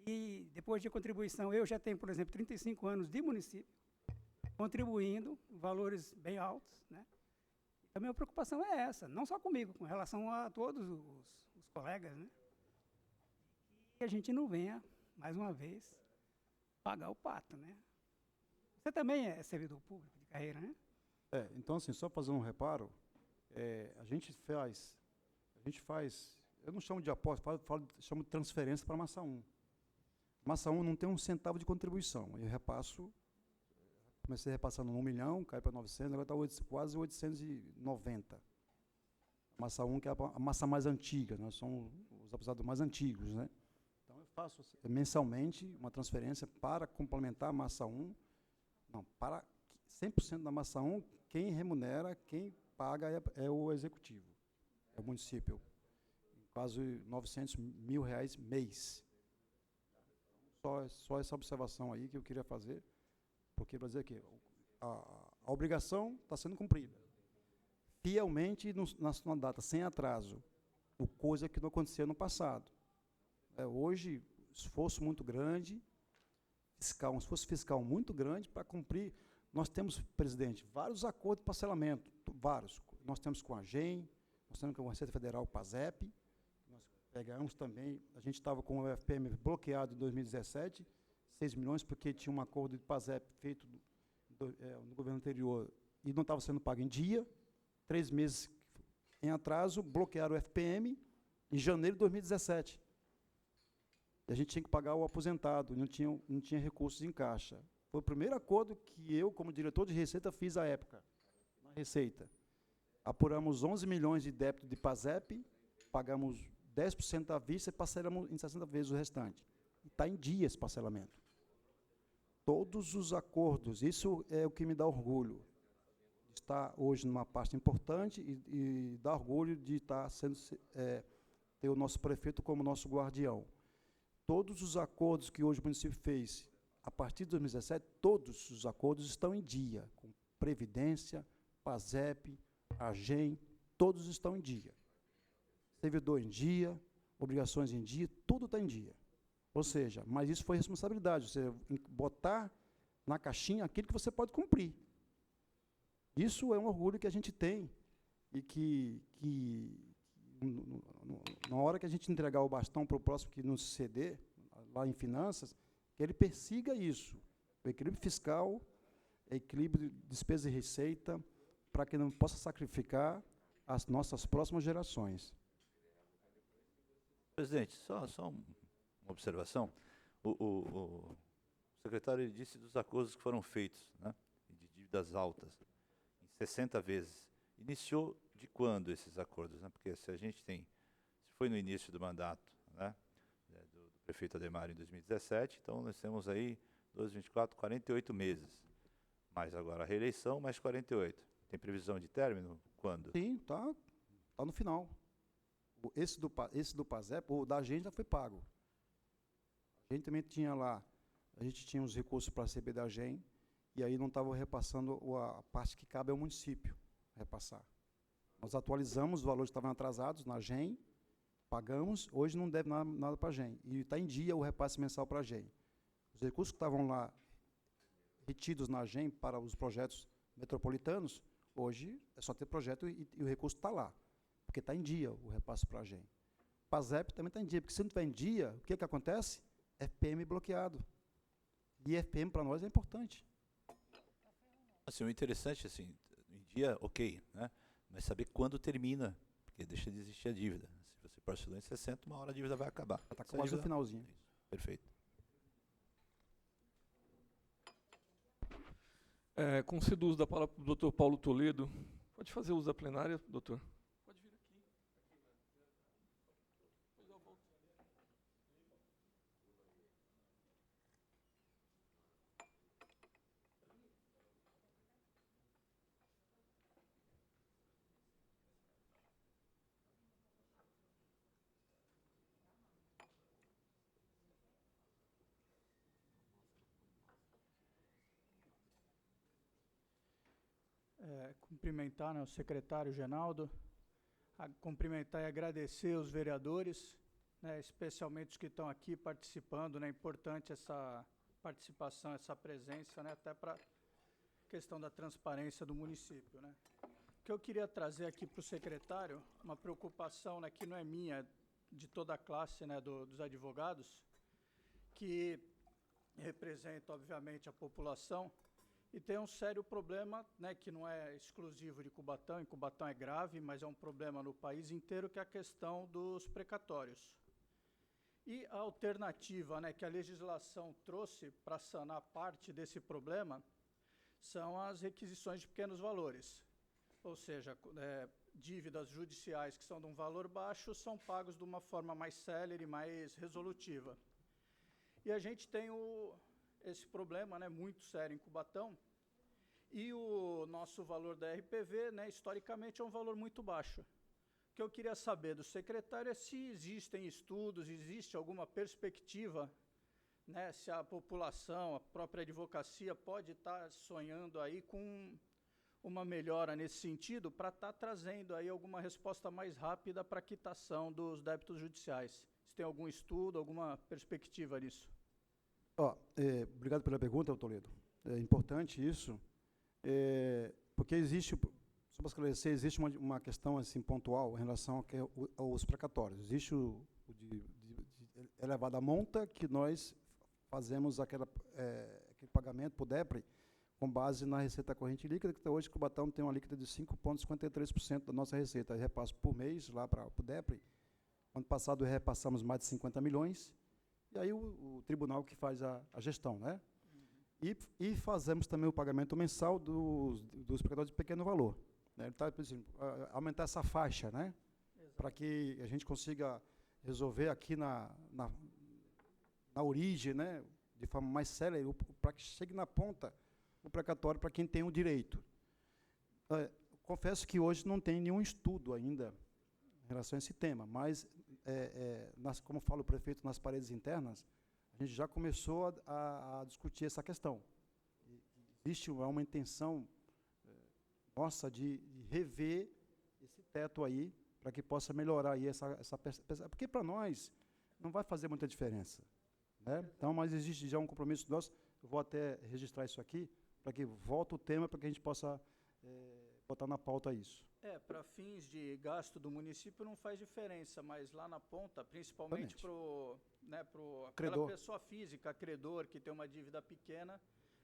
E depois de contribuição, eu já tenho, por exemplo, 35 anos de município, contribuindo valores bem altos, né? A minha preocupação é essa, não só comigo, com relação a todos os colegas, né? Que a gente não venha, mais uma vez, pagar o pato, né? Você também é servidor público de carreira, né? Então, assim, só fazer um reparo, a gente faz, eu não chamo de aposta, chamo de transferência para a massa 1. Massa 1 não tem um centavo de contribuição, eu repasso, comecei repassando 1 milhão, cai para 900, agora está quase 890. Massa 1, que é a massa mais antiga, nós somos os aposentados mais antigos, né? Então, eu faço mensalmente uma transferência para complementar a massa 1, não, para 100% da massa 1, quem remunera, quem paga é o executivo, é o município, quase R$900 mil mês. Só essa observação aí que eu queria fazer, porque para dizer que a obrigação está sendo cumprida. fielmente na data, sem atraso, o coisa que não aconteceu no passado. Hoje, esforço muito grande, um esforço fiscal muito grande para cumprir. Nós temos, presidente, vários acordos de parcelamento, vários. Nós temos com a AGEM, nós temos com a Receita Federal, o PASEP, nós pegamos também, a gente estava com o FPM bloqueado em 2017, 6 milhões, porque tinha um acordo de PASEP feito no governo anterior e não estava sendo pago em dia, 3 meses em atraso, bloquearam o FPM em janeiro de 2017. E a gente tinha que pagar o aposentado, não tinha recursos em caixa. Foi o primeiro acordo que eu, como diretor de Receita, fiz à época, na Receita. Apuramos 11 milhões de débito de PASEP, pagamos 10% à vista e parcelamos em 60 vezes o restante. Está em dia esse parcelamento. Todos os acordos, isso é o que me dá orgulho. Estar hoje numa pasta importante e dá orgulho de estar ter o nosso prefeito como nosso guardião. Todos os acordos que hoje o município fez, a partir de 2017, todos os acordos estão em dia, com Previdência, PASEP, AGEM, todos estão em dia. Servidor em dia, obrigações em dia, tudo está em dia. Ou seja, mas isso foi responsabilidade, você botar na caixinha aquilo que você pode cumprir. Isso é um orgulho que a gente tem e que na hora que a gente entregar o bastão para o próximo que nos ceder, lá em finanças, que ele persiga isso, o equilíbrio fiscal, equilíbrio de despesa e receita, para que não possa sacrificar as nossas próximas gerações. Presidente, só uma observação. O secretário ele disse dos acordos que foram feitos, né, de dívidas altas, em 60 vezes. Iniciou de quando esses acordos? Né? Porque se a gente tem, se foi no início do mandato, né, do prefeito Ademar em 2017, então nós temos aí 12, 24, 48 meses. Mais agora a reeleição, mais 48. Tem previsão de término? Quando? Sim, tá no final. Esse do PASEP, o da gente já foi pago. A gente também tinha lá, a gente tinha os recursos para receber da AGEM, e aí não estava repassando a parte que cabe ao município repassar. Nós atualizamos os valores que estavam atrasados na AGEM, pagamos, hoje não deve nada para a AGEM, e está em dia o repasse mensal para a AGEM. Os recursos que estavam lá retidos na AGEM para os projetos metropolitanos, hoje é só ter projeto e o recurso está lá, porque está em dia o repasse para a AGEM. PASEP também está em dia, porque se não estiver em dia, o que acontece? FPM bloqueado. E FPM para nós é importante. Assim, o interessante, assim, em dia, ok, né? Mas saber quando termina, porque deixa de existir a dívida. Se você parcelou em 60, uma hora a dívida vai acabar. Está quase no finalzinho. Isso, perfeito. Concedo uso da palavra para o doutor Paulo Toledo. Pode fazer uso da plenária, doutor? Pode vir aqui. Depois eu volto. Cumprimentar, né, o secretário Genaldo, cumprimentar e agradecer os vereadores, né, especialmente os que estão aqui participando, né, é importante essa participação, essa presença, né, até para a questão da transparência do município. Né. O que eu queria trazer aqui para o secretário, uma preocupação, né, que não é minha, de toda a classe, né, dos advogados, que representa, obviamente, a população, e tem um sério problema, né, que não é exclusivo de Cubatão, em Cubatão é grave, mas é um problema no país inteiro, que é a questão dos precatórios. E a alternativa, né, que a legislação trouxe para sanar parte desse problema são as requisições de pequenos valores. Ou seja, dívidas judiciais que são de um valor baixo são pagos de uma forma mais célere, mais resolutiva. E a gente tem esse problema, né, muito sério em Cubatão, e o nosso valor da RPV, né, historicamente, é um valor muito baixo. O que eu queria saber do secretário é se existem estudos, existe alguma perspectiva, né, se a população, a própria advocacia pode estar sonhando aí com uma melhora nesse sentido para estar trazendo aí alguma resposta mais rápida para a quitação dos débitos judiciais. Se tem algum estudo, alguma perspectiva nisso? Obrigado pela pergunta, Toledo. É importante isso, porque existe, só para esclarecer, existe uma questão assim, pontual em relação aos precatórios. Existe o de elevada monta, que nós fazemos aquele pagamento para o DEPRE com base na receita corrente líquida, que hoje o Cubatão tem uma líquida de 5,53% da nossa receita. Eu repasso por mês lá para o DEPRE. Ano passado repassamos mais de 50 milhões, e aí o tribunal que faz a gestão, né? E fazemos também o pagamento mensal dos precatórios de pequeno valor. Né? Ele está pedindo aumentar essa faixa, né? Para que a gente consiga resolver aqui na origem, né? De forma mais célere, para que chegue na ponta o precatório para quem tem o direito. Confesso que hoje não tem nenhum estudo ainda em relação a esse tema, mas, como fala o prefeito, nas paredes internas, a gente já começou a discutir essa questão. Existe uma intenção nossa de rever esse teto aí, para que possa melhorar aí essa percepção, porque para nós não vai fazer muita diferença. Né? Então, mas existe já um compromisso nosso, eu vou até registrar isso aqui, para que volte o tema, para que a gente possa botar na pauta isso. Para fins de gasto do município não faz diferença, mas lá na ponta, principalmente para aquela pessoa física, credor, que tem uma dívida pequena,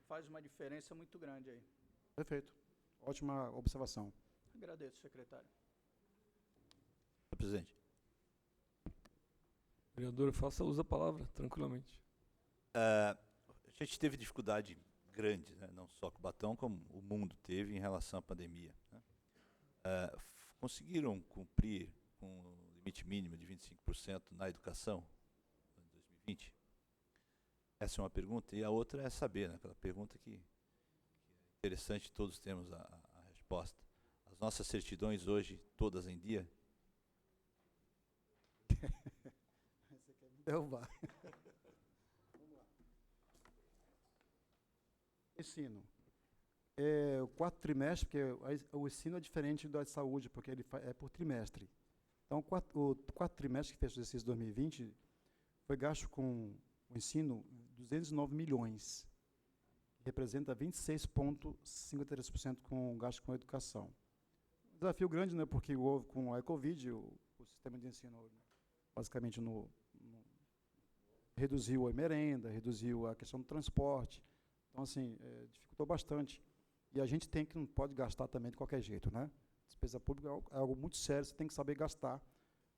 faz uma diferença muito grande aí. Perfeito. Ótima observação. Agradeço, secretário. Presidente. Vereador, faça uso da palavra, tranquilamente. A gente teve dificuldade grande, né? Não só Cubatão, como o mundo teve em relação à pandemia. Né? Conseguiram cumprir com o limite mínimo de 25% na educação em 2020? Essa é uma pergunta. E a outra é saber, né? Aquela pergunta que é interessante, todos temos a resposta. As nossas certidões hoje, todas em dia? Você quer me derrubar. Vamos lá. Ensino. O quarto trimestre, porque o ensino é diferente da saúde, porque ele é por trimestre. Então, o quarto trimestre, que fez o exercício 2020, foi gasto com o ensino 209 milhões, que representa 26,53% com o gasto com a educação. Desafio grande, né, porque houve com a Covid, o sistema de ensino basicamente reduziu a merenda, reduziu a questão do transporte. Então, assim, dificultou bastante. E a gente não pode gastar também de qualquer jeito, né? Despesa pública é algo muito sério, você tem que saber gastar,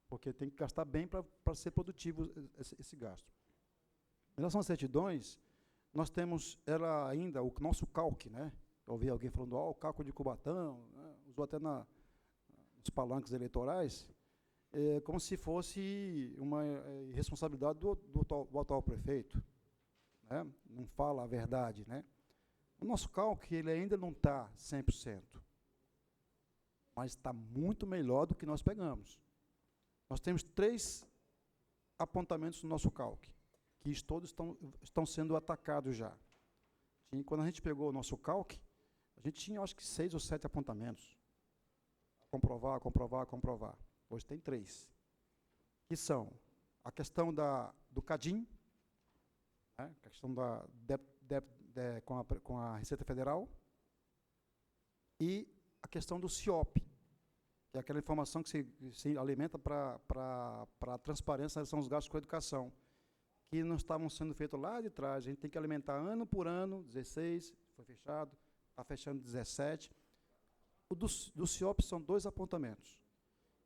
porque tem que gastar bem para ser produtivo esse gasto. Em relação às certidões, nós temos ainda o nosso CALC, né? Eu ouvi alguém falando, o cálculo de Cubatão, né? Usou até nos palanques eleitorais, como se fosse uma responsabilidade do atual prefeito. Né? Não fala a verdade. Né? O nosso CALC ele ainda não está 100%, mas está muito melhor do que nós pegamos. Nós temos 3 apontamentos no nosso CALC, que todos estão sendo atacados já. Quando a gente pegou o nosso CALC, a gente tinha, acho que, 6 ou 7 apontamentos. Comprovar, comprovar, comprovar. Hoje tem 3. Que são a questão do CADIM, né, a questão com a Receita Federal, e a questão do CIOP, que é aquela informação que se alimenta para a transparência em relação aos gastos com a educação, que não estavam sendo feitos lá de trás. A gente tem que alimentar ano por ano, 16, foi fechado, está fechando 17. O do CIOP são 2 apontamentos.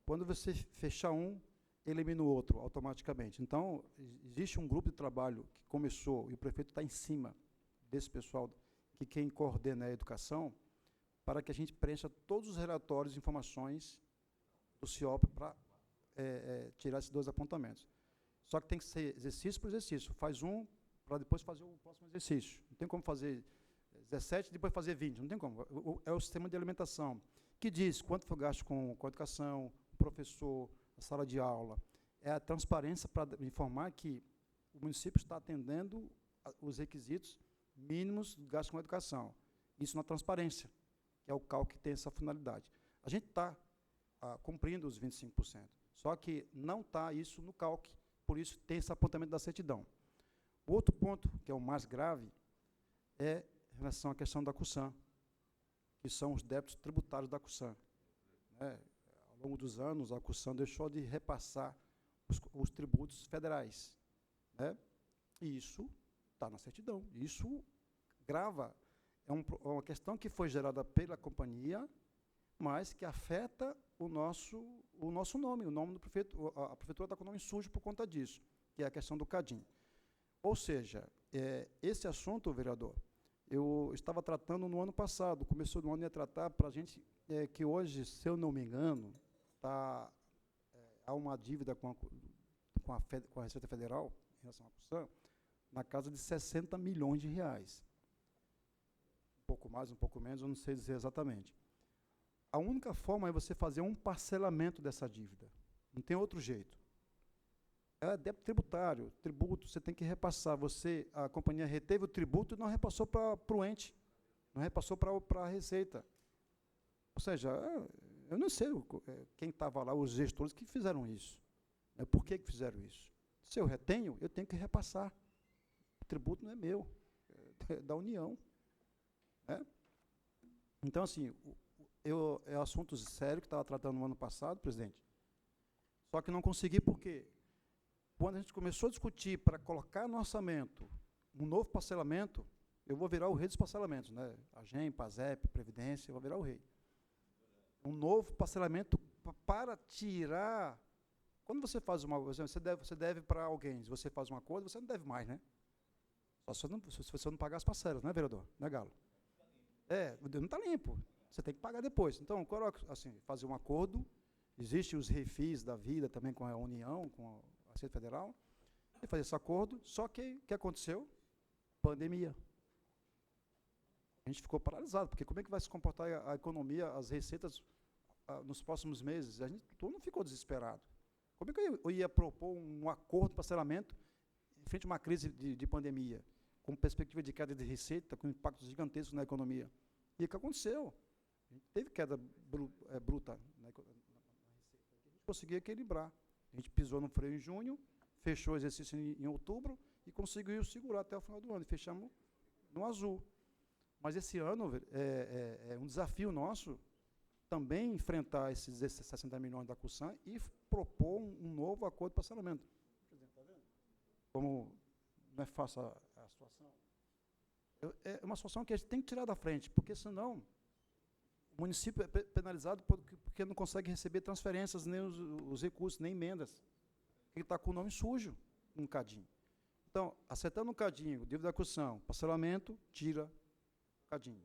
Quando você fechar um, elimina o outro automaticamente. Então, existe um grupo de trabalho que começou, e o prefeito está em cima desse pessoal, que quem coordena é a educação, para que a gente preencha todos os relatórios e informações do CIOP para tirar esses 2 apontamentos. Só que tem que ser exercício por exercício. Faz um, para depois fazer o próximo exercício. Não tem como fazer 17 e depois fazer 20. Não tem como. É o sistema de alimentação, que diz quanto foi gasto com a educação, o professor, a sala de aula. É a transparência para informar que o município está atendendo os requisitos mínimos de gasto com a educação. Isso na transparência. que é o CALC que tem essa finalidade. A gente está cumprindo os 25%, só que não está isso no CALC, por isso tem esse apontamento da certidão. O outro ponto, que é o mais grave, é em relação à questão da CUSAM, que são os débitos tributários da CUSAM. Ao longo dos anos, a CUSAM deixou de repassar os tributos federais. E isso está na certidão. Isso grava. É uma questão que foi gerada pela companhia, mas que afeta o nosso nome, o nome do prefeito. A prefeitura está com o nome sujo por conta disso, que é a questão do CADIM. Ou seja, esse assunto, vereador, eu estava tratando no ano passado, começou no ano, ia tratar para a gente, que hoje, se eu não me engano, há uma dívida com a Receita Federal, em relação à CUSAM, na casa de 60 milhões de reais. Um pouco mais, um pouco menos, eu não sei dizer exatamente. A única forma é você fazer um parcelamento dessa dívida. Não tem outro jeito. É débito tributário, tributo, você tem que repassar. A companhia reteve o tributo e não repassou para o ente, não repassou para a Receita. Ou seja, eu não sei quem estava lá, os gestores que fizeram isso. Por que fizeram isso? Se eu retenho, eu tenho que repassar. O tributo não é meu, é da União. Então, assim, é assunto sério que estava tratando no ano passado, presidente. Só que não consegui porque, quando a gente começou a discutir para colocar no orçamento um novo parcelamento, eu vou virar o rei dos parcelamentos, né? AGEM, PASEP, Previdência, eu vou virar o rei. Um novo parcelamento para tirar. Quando você faz você deve para alguém, se você faz um acordo, você não deve mais, né? Só se você não pagar as parcelas, né, vereador? Né, Galo? Não está limpo. Você tem que pagar depois. Então, assim, fazer um acordo, existem os refis da vida também com a União, com a Receita Federal, e fazer esse acordo, só que o que aconteceu? Pandemia. A gente ficou paralisado, porque como é que vai se comportar a economia, as receitas nos próximos meses? Todo mundo ficou desesperado. Como é que eu ia propor um acordo de parcelamento em frente a uma crise de pandemia, com perspectiva de queda de receita, com impactos gigantescos na economia? E o que aconteceu? A gente teve queda bruta na receita. A gente conseguiu equilibrar. A gente pisou no freio em junho, fechou o exercício em outubro e conseguiu segurar até o final do ano. E fechamos no azul. Mas esse ano é um desafio nosso também enfrentar esses 60 milhões da CUSAM e propor um novo acordo de parcelamento. Como não é fácil a situação. É uma situação que a gente tem que tirar da frente, porque senão o município é penalizado porque não consegue receber transferências, nem os recursos, nem emendas. Ele está com o nome sujo, um cadinho. Então, acertando um cadinho, dívida da CUSAM, parcelamento, tira o cadinho.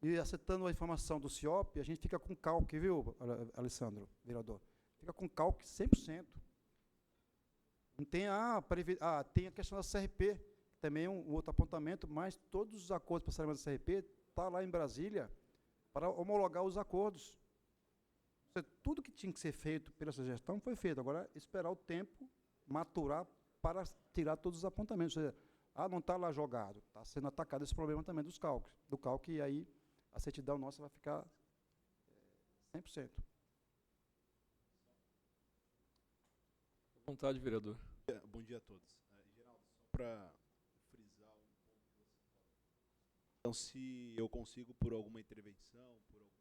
E acertando a informação do CIOP, a gente fica com CALC, viu, Alessandro, vereador? Fica com CALC 100%. Não tem tem a questão da CRP, também é um outro apontamento, mas todos os acordos de parcelamento da CRP estão lá em Brasília para homologar os acordos. Tudo que tinha que ser feito pela essa gestão foi feito. Agora, esperar o tempo maturar para tirar todos os apontamentos. Ou seja, não está lá jogado. Está sendo atacado esse problema também do CALC, e aí a certidão nossa vai ficar 100%. À vontade, vereador. Bom dia a todos. Geraldo, só para frisar um ponto que você falou. Então, se eu consigo, por alguma intervenção, por alguma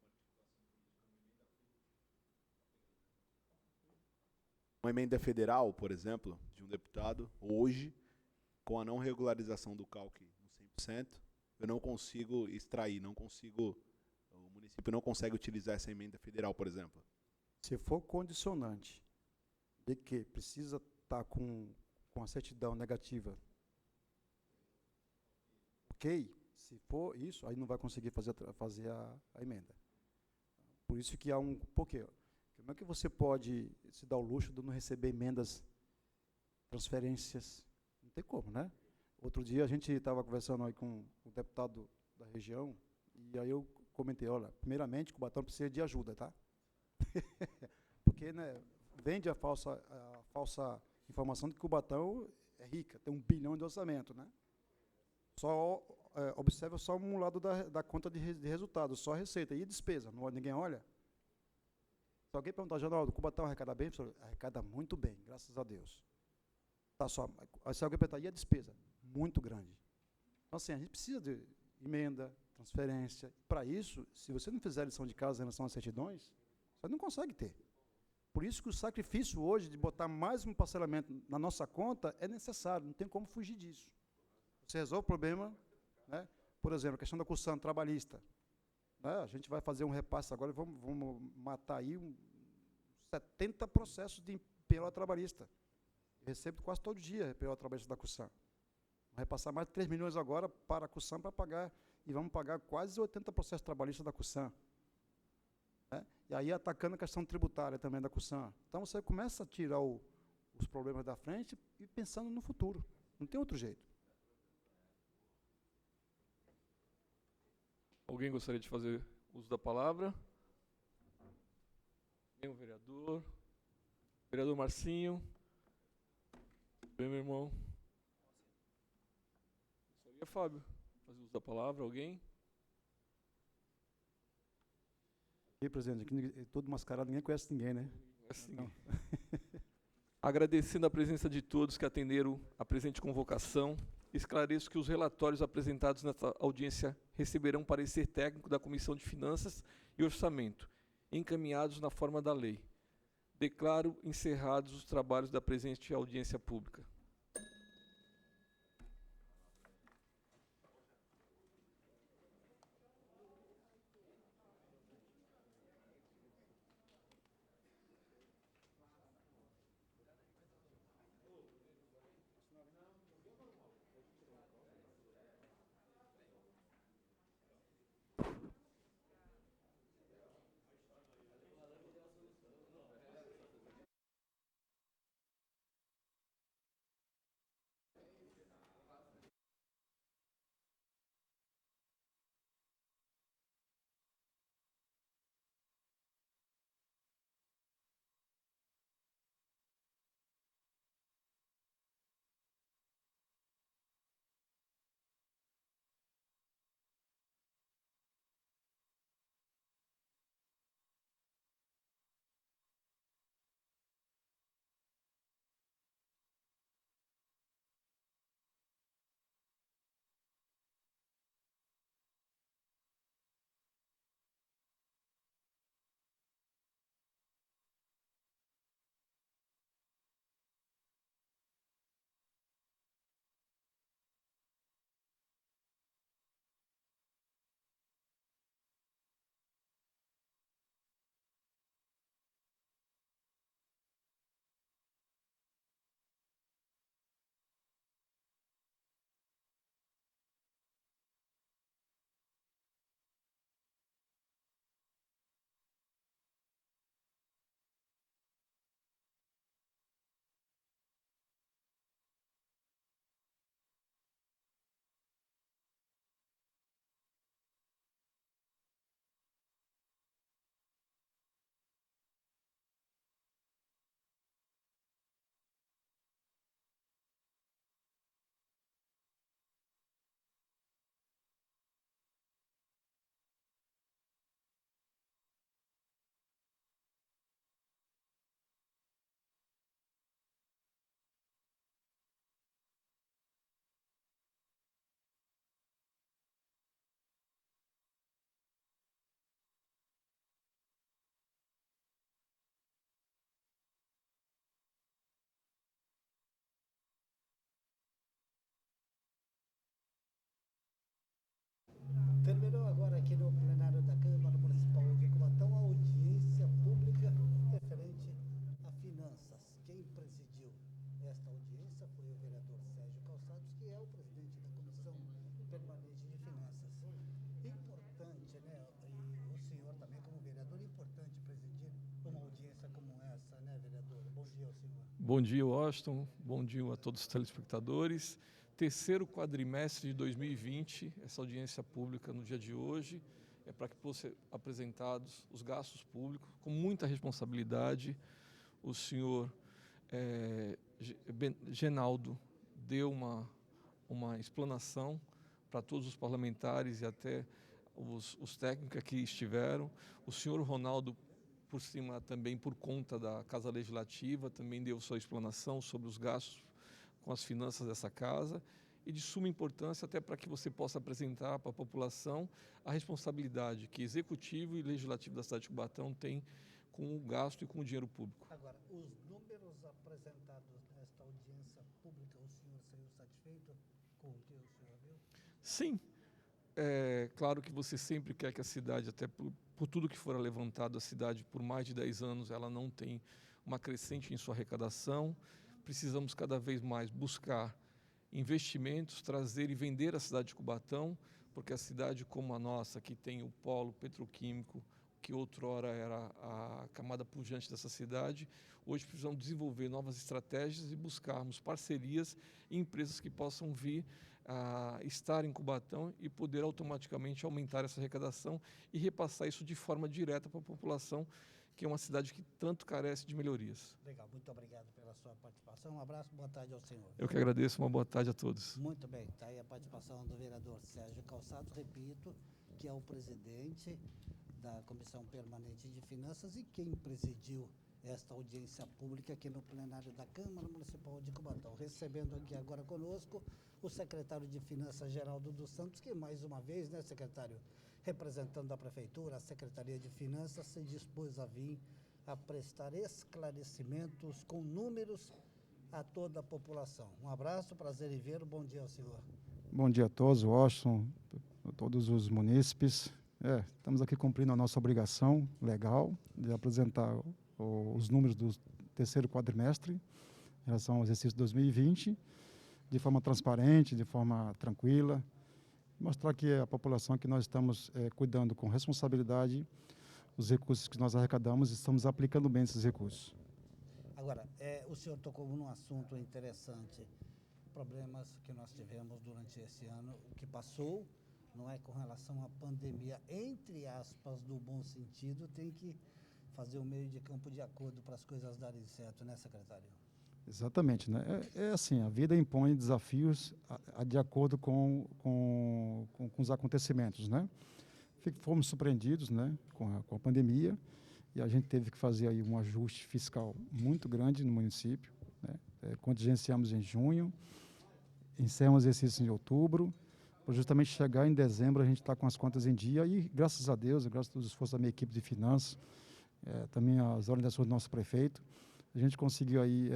uma emenda federal, por exemplo, de um deputado, hoje, com a não regularização do CALC no 100%, eu não consigo extrair, o município não consegue utilizar essa emenda federal, por exemplo. Se for condicionante de que precisa estar com a certidão negativa, ok, se for isso, aí não vai conseguir fazer a emenda. Por isso que há por quê? Como é que você pode se dar o luxo de não receber emendas, transferências? Não tem como, né? Outro dia a gente estava conversando aí com o deputado da região, e aí eu comentei, olha, primeiramente, Cubatão precisa de ajuda, tá? Porque, né, vende a falsa informação de que Cubatão é rica, tem 1 bilhão de orçamento, né? Só observa só um lado da conta de resultado, só a receita e despesa, ninguém olha. Se alguém perguntar, Geraldo, Cubatão arrecada bem? Arrecada muito bem, graças a Deus. Tá só, se alguém perguntar, e a despesa? Muito grande. Então, assim, a gente precisa de emenda, transferência. Para isso, se você não fizer a lição de casa em relação às certidões, você não consegue ter. Por isso que o sacrifício hoje de botar mais um parcelamento na nossa conta é necessário, não tem como fugir disso. Você resolve o problema, né? Por exemplo, a questão da cursão trabalhista. Né? A gente vai fazer um repasse agora, vamos matar aí 70 processos de PO trabalhista. Eu recebo quase todo dia PO trabalhista da cursão. Vamos repassar mais de 3 milhões agora para a cursão para pagar, e vamos pagar quase 80 processos trabalhistas da cursão. Né? E aí atacando a questão tributária também da cursão. Então você começa a tirar os problemas da frente e pensando no futuro. Não tem outro jeito. Alguém gostaria de fazer uso da palavra? Tem o vereador. Vereador Marcinho. Bem, meu irmão. Gostaria, Fábio, fazer uso da palavra? Alguém? E, presidente, aqui todo mascarado, ninguém conhece ninguém, né? Então. Agradecendo a presença de todos que atenderam a presente convocação, esclareço que os relatórios apresentados nesta audiência receberão parecer técnico da Comissão de Finanças e Orçamento, encaminhados na forma da lei. Declaro encerrados os trabalhos da presente audiência pública. Terminou agora aqui no plenário da Câmara Municipal de Cubatão a audiência pública referente a finanças. Quem presidiu esta audiência foi o vereador Sérgio Calçados, que é o presidente da Comissão Permanente de Finanças. Importante, né? E o senhor também, como vereador, importante presidir uma audiência como essa, né, vereador? Bom dia ao senhor. Bom dia, Washington. Bom dia a todos os telespectadores. Terceiro quadrimestre de 2020, essa audiência pública no dia de hoje é para que possam ser apresentados os gastos públicos com muita responsabilidade. O senhor Genaldo deu uma explanação para todos os parlamentares e até os técnicos que aqui estiveram. O senhor Ronaldo, por cima também, por conta da Casa Legislativa, também deu sua explanação sobre os gastos com as finanças dessa casa, e de suma importância até para que você possa apresentar para a população a responsabilidade que Executivo e Legislativo da cidade de Cubatão têm com o gasto e com o dinheiro público. Agora, os números apresentados nesta audiência pública, o senhor saiu satisfeito com o que o senhor viu? Sim, é claro que você sempre quer que a cidade, até por tudo que for levantado, a cidade por mais de 10 anos, ela não tem uma crescente em sua arrecadação. Precisamos cada vez mais buscar investimentos, trazer e vender a cidade de Cubatão, porque a cidade como a nossa, que tem o polo petroquímico, que outrora era a camada pujante dessa cidade, hoje precisamos desenvolver novas estratégias e buscarmos parcerias e empresas que possam vir a estar em Cubatão e poder automaticamente aumentar essa arrecadação e repassar isso de forma direta para a população, que é uma cidade que tanto carece de melhorias. Legal, muito obrigado pela sua participação. Um abraço, boa tarde ao senhor. Eu que agradeço, uma boa tarde a todos. Muito bem, está aí a participação do vereador Sérgio Calçado, repito, que é o presidente da Comissão Permanente de Finanças e quem presidiu esta audiência pública aqui no plenário da Câmara Municipal de Cubatão. Recebendo aqui agora conosco o secretário de Finanças, Geraldo dos Santos, que mais uma vez, né, secretário, representando a Prefeitura, a Secretaria de Finanças, se dispôs a vir a prestar esclarecimentos com números a toda a população. Um abraço, prazer em vê-lo, bom dia ao senhor. Bom dia a todos, Washington, a todos os munícipes. Estamos aqui cumprindo a nossa obrigação legal de apresentar os números do terceiro quadrimestre em relação ao exercício 2020, de forma transparente, de forma tranquila, mostrar que a população que nós estamos cuidando com responsabilidade os recursos que nós arrecadamos e estamos aplicando bem esses recursos. Agora, o senhor tocou num assunto interessante, problemas que nós tivemos durante esse ano que passou, não é, com relação à pandemia, entre aspas, no bom sentido, tem que fazer o meio de campo de acordo para as coisas darem certo, né, secretário? Exatamente, né? Assim, a vida impõe desafios de acordo com os acontecimentos, né? Fomos surpreendidos, né, com a pandemia, e a gente teve que fazer aí um ajuste fiscal muito grande no município, né? Contingenciamos em junho, encerramos exercício em outubro, para justamente chegar em dezembro a gente está com as contas em dia e, graças a Deus, graças aos esforços da minha equipe de finanças, também as orientações do nosso prefeito, a gente conseguiu aí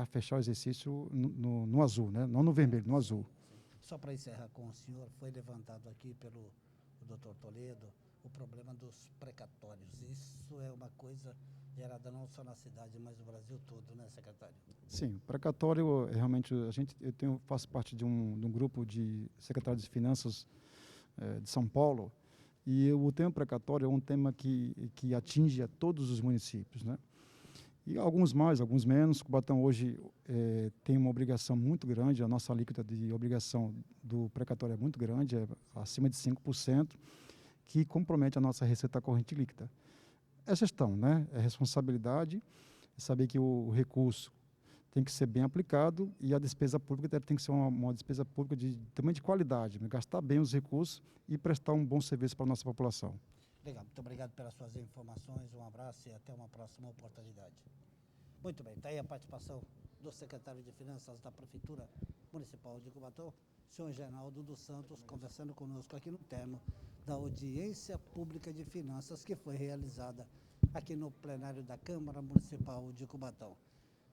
fechar o exercício no azul, né? Não no vermelho, no azul. Só para encerrar com o senhor, foi levantado aqui pelo Dr. Toledo o problema dos precatórios. Isso é uma coisa gerada não só na cidade, mas no Brasil todo, né, secretário? Sim, o precatório, realmente, faço parte de um grupo de secretários de finanças de São Paulo, e o tema precatório é um tema que atinge a todos os municípios, né? E alguns mais, alguns menos. Cubatão hoje tem uma obrigação muito grande, a nossa alíquota de obrigação do precatório é muito grande, acima de 5%, que compromete a nossa receita corrente líquida. É gestão, né? É responsabilidade, é saber que o recurso tem que ser bem aplicado e a despesa pública tem que ser uma despesa pública também de qualidade, né? Gastar bem os recursos e prestar um bom serviço para a nossa população. Legal, muito obrigado pelas suas informações, um abraço e até uma próxima oportunidade. Muito bem, está aí a participação do secretário de Finanças da Prefeitura Municipal de Cubatão, senhor Geraldo dos Santos, conversando conosco aqui no termo da audiência pública de finanças que foi realizada aqui no plenário da Câmara Municipal de Cubatão.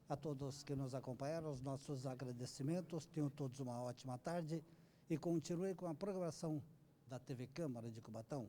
A todos que nos acompanharam, os nossos agradecimentos, tenham todos uma ótima tarde e continue com a programação da TV Câmara de Cubatão.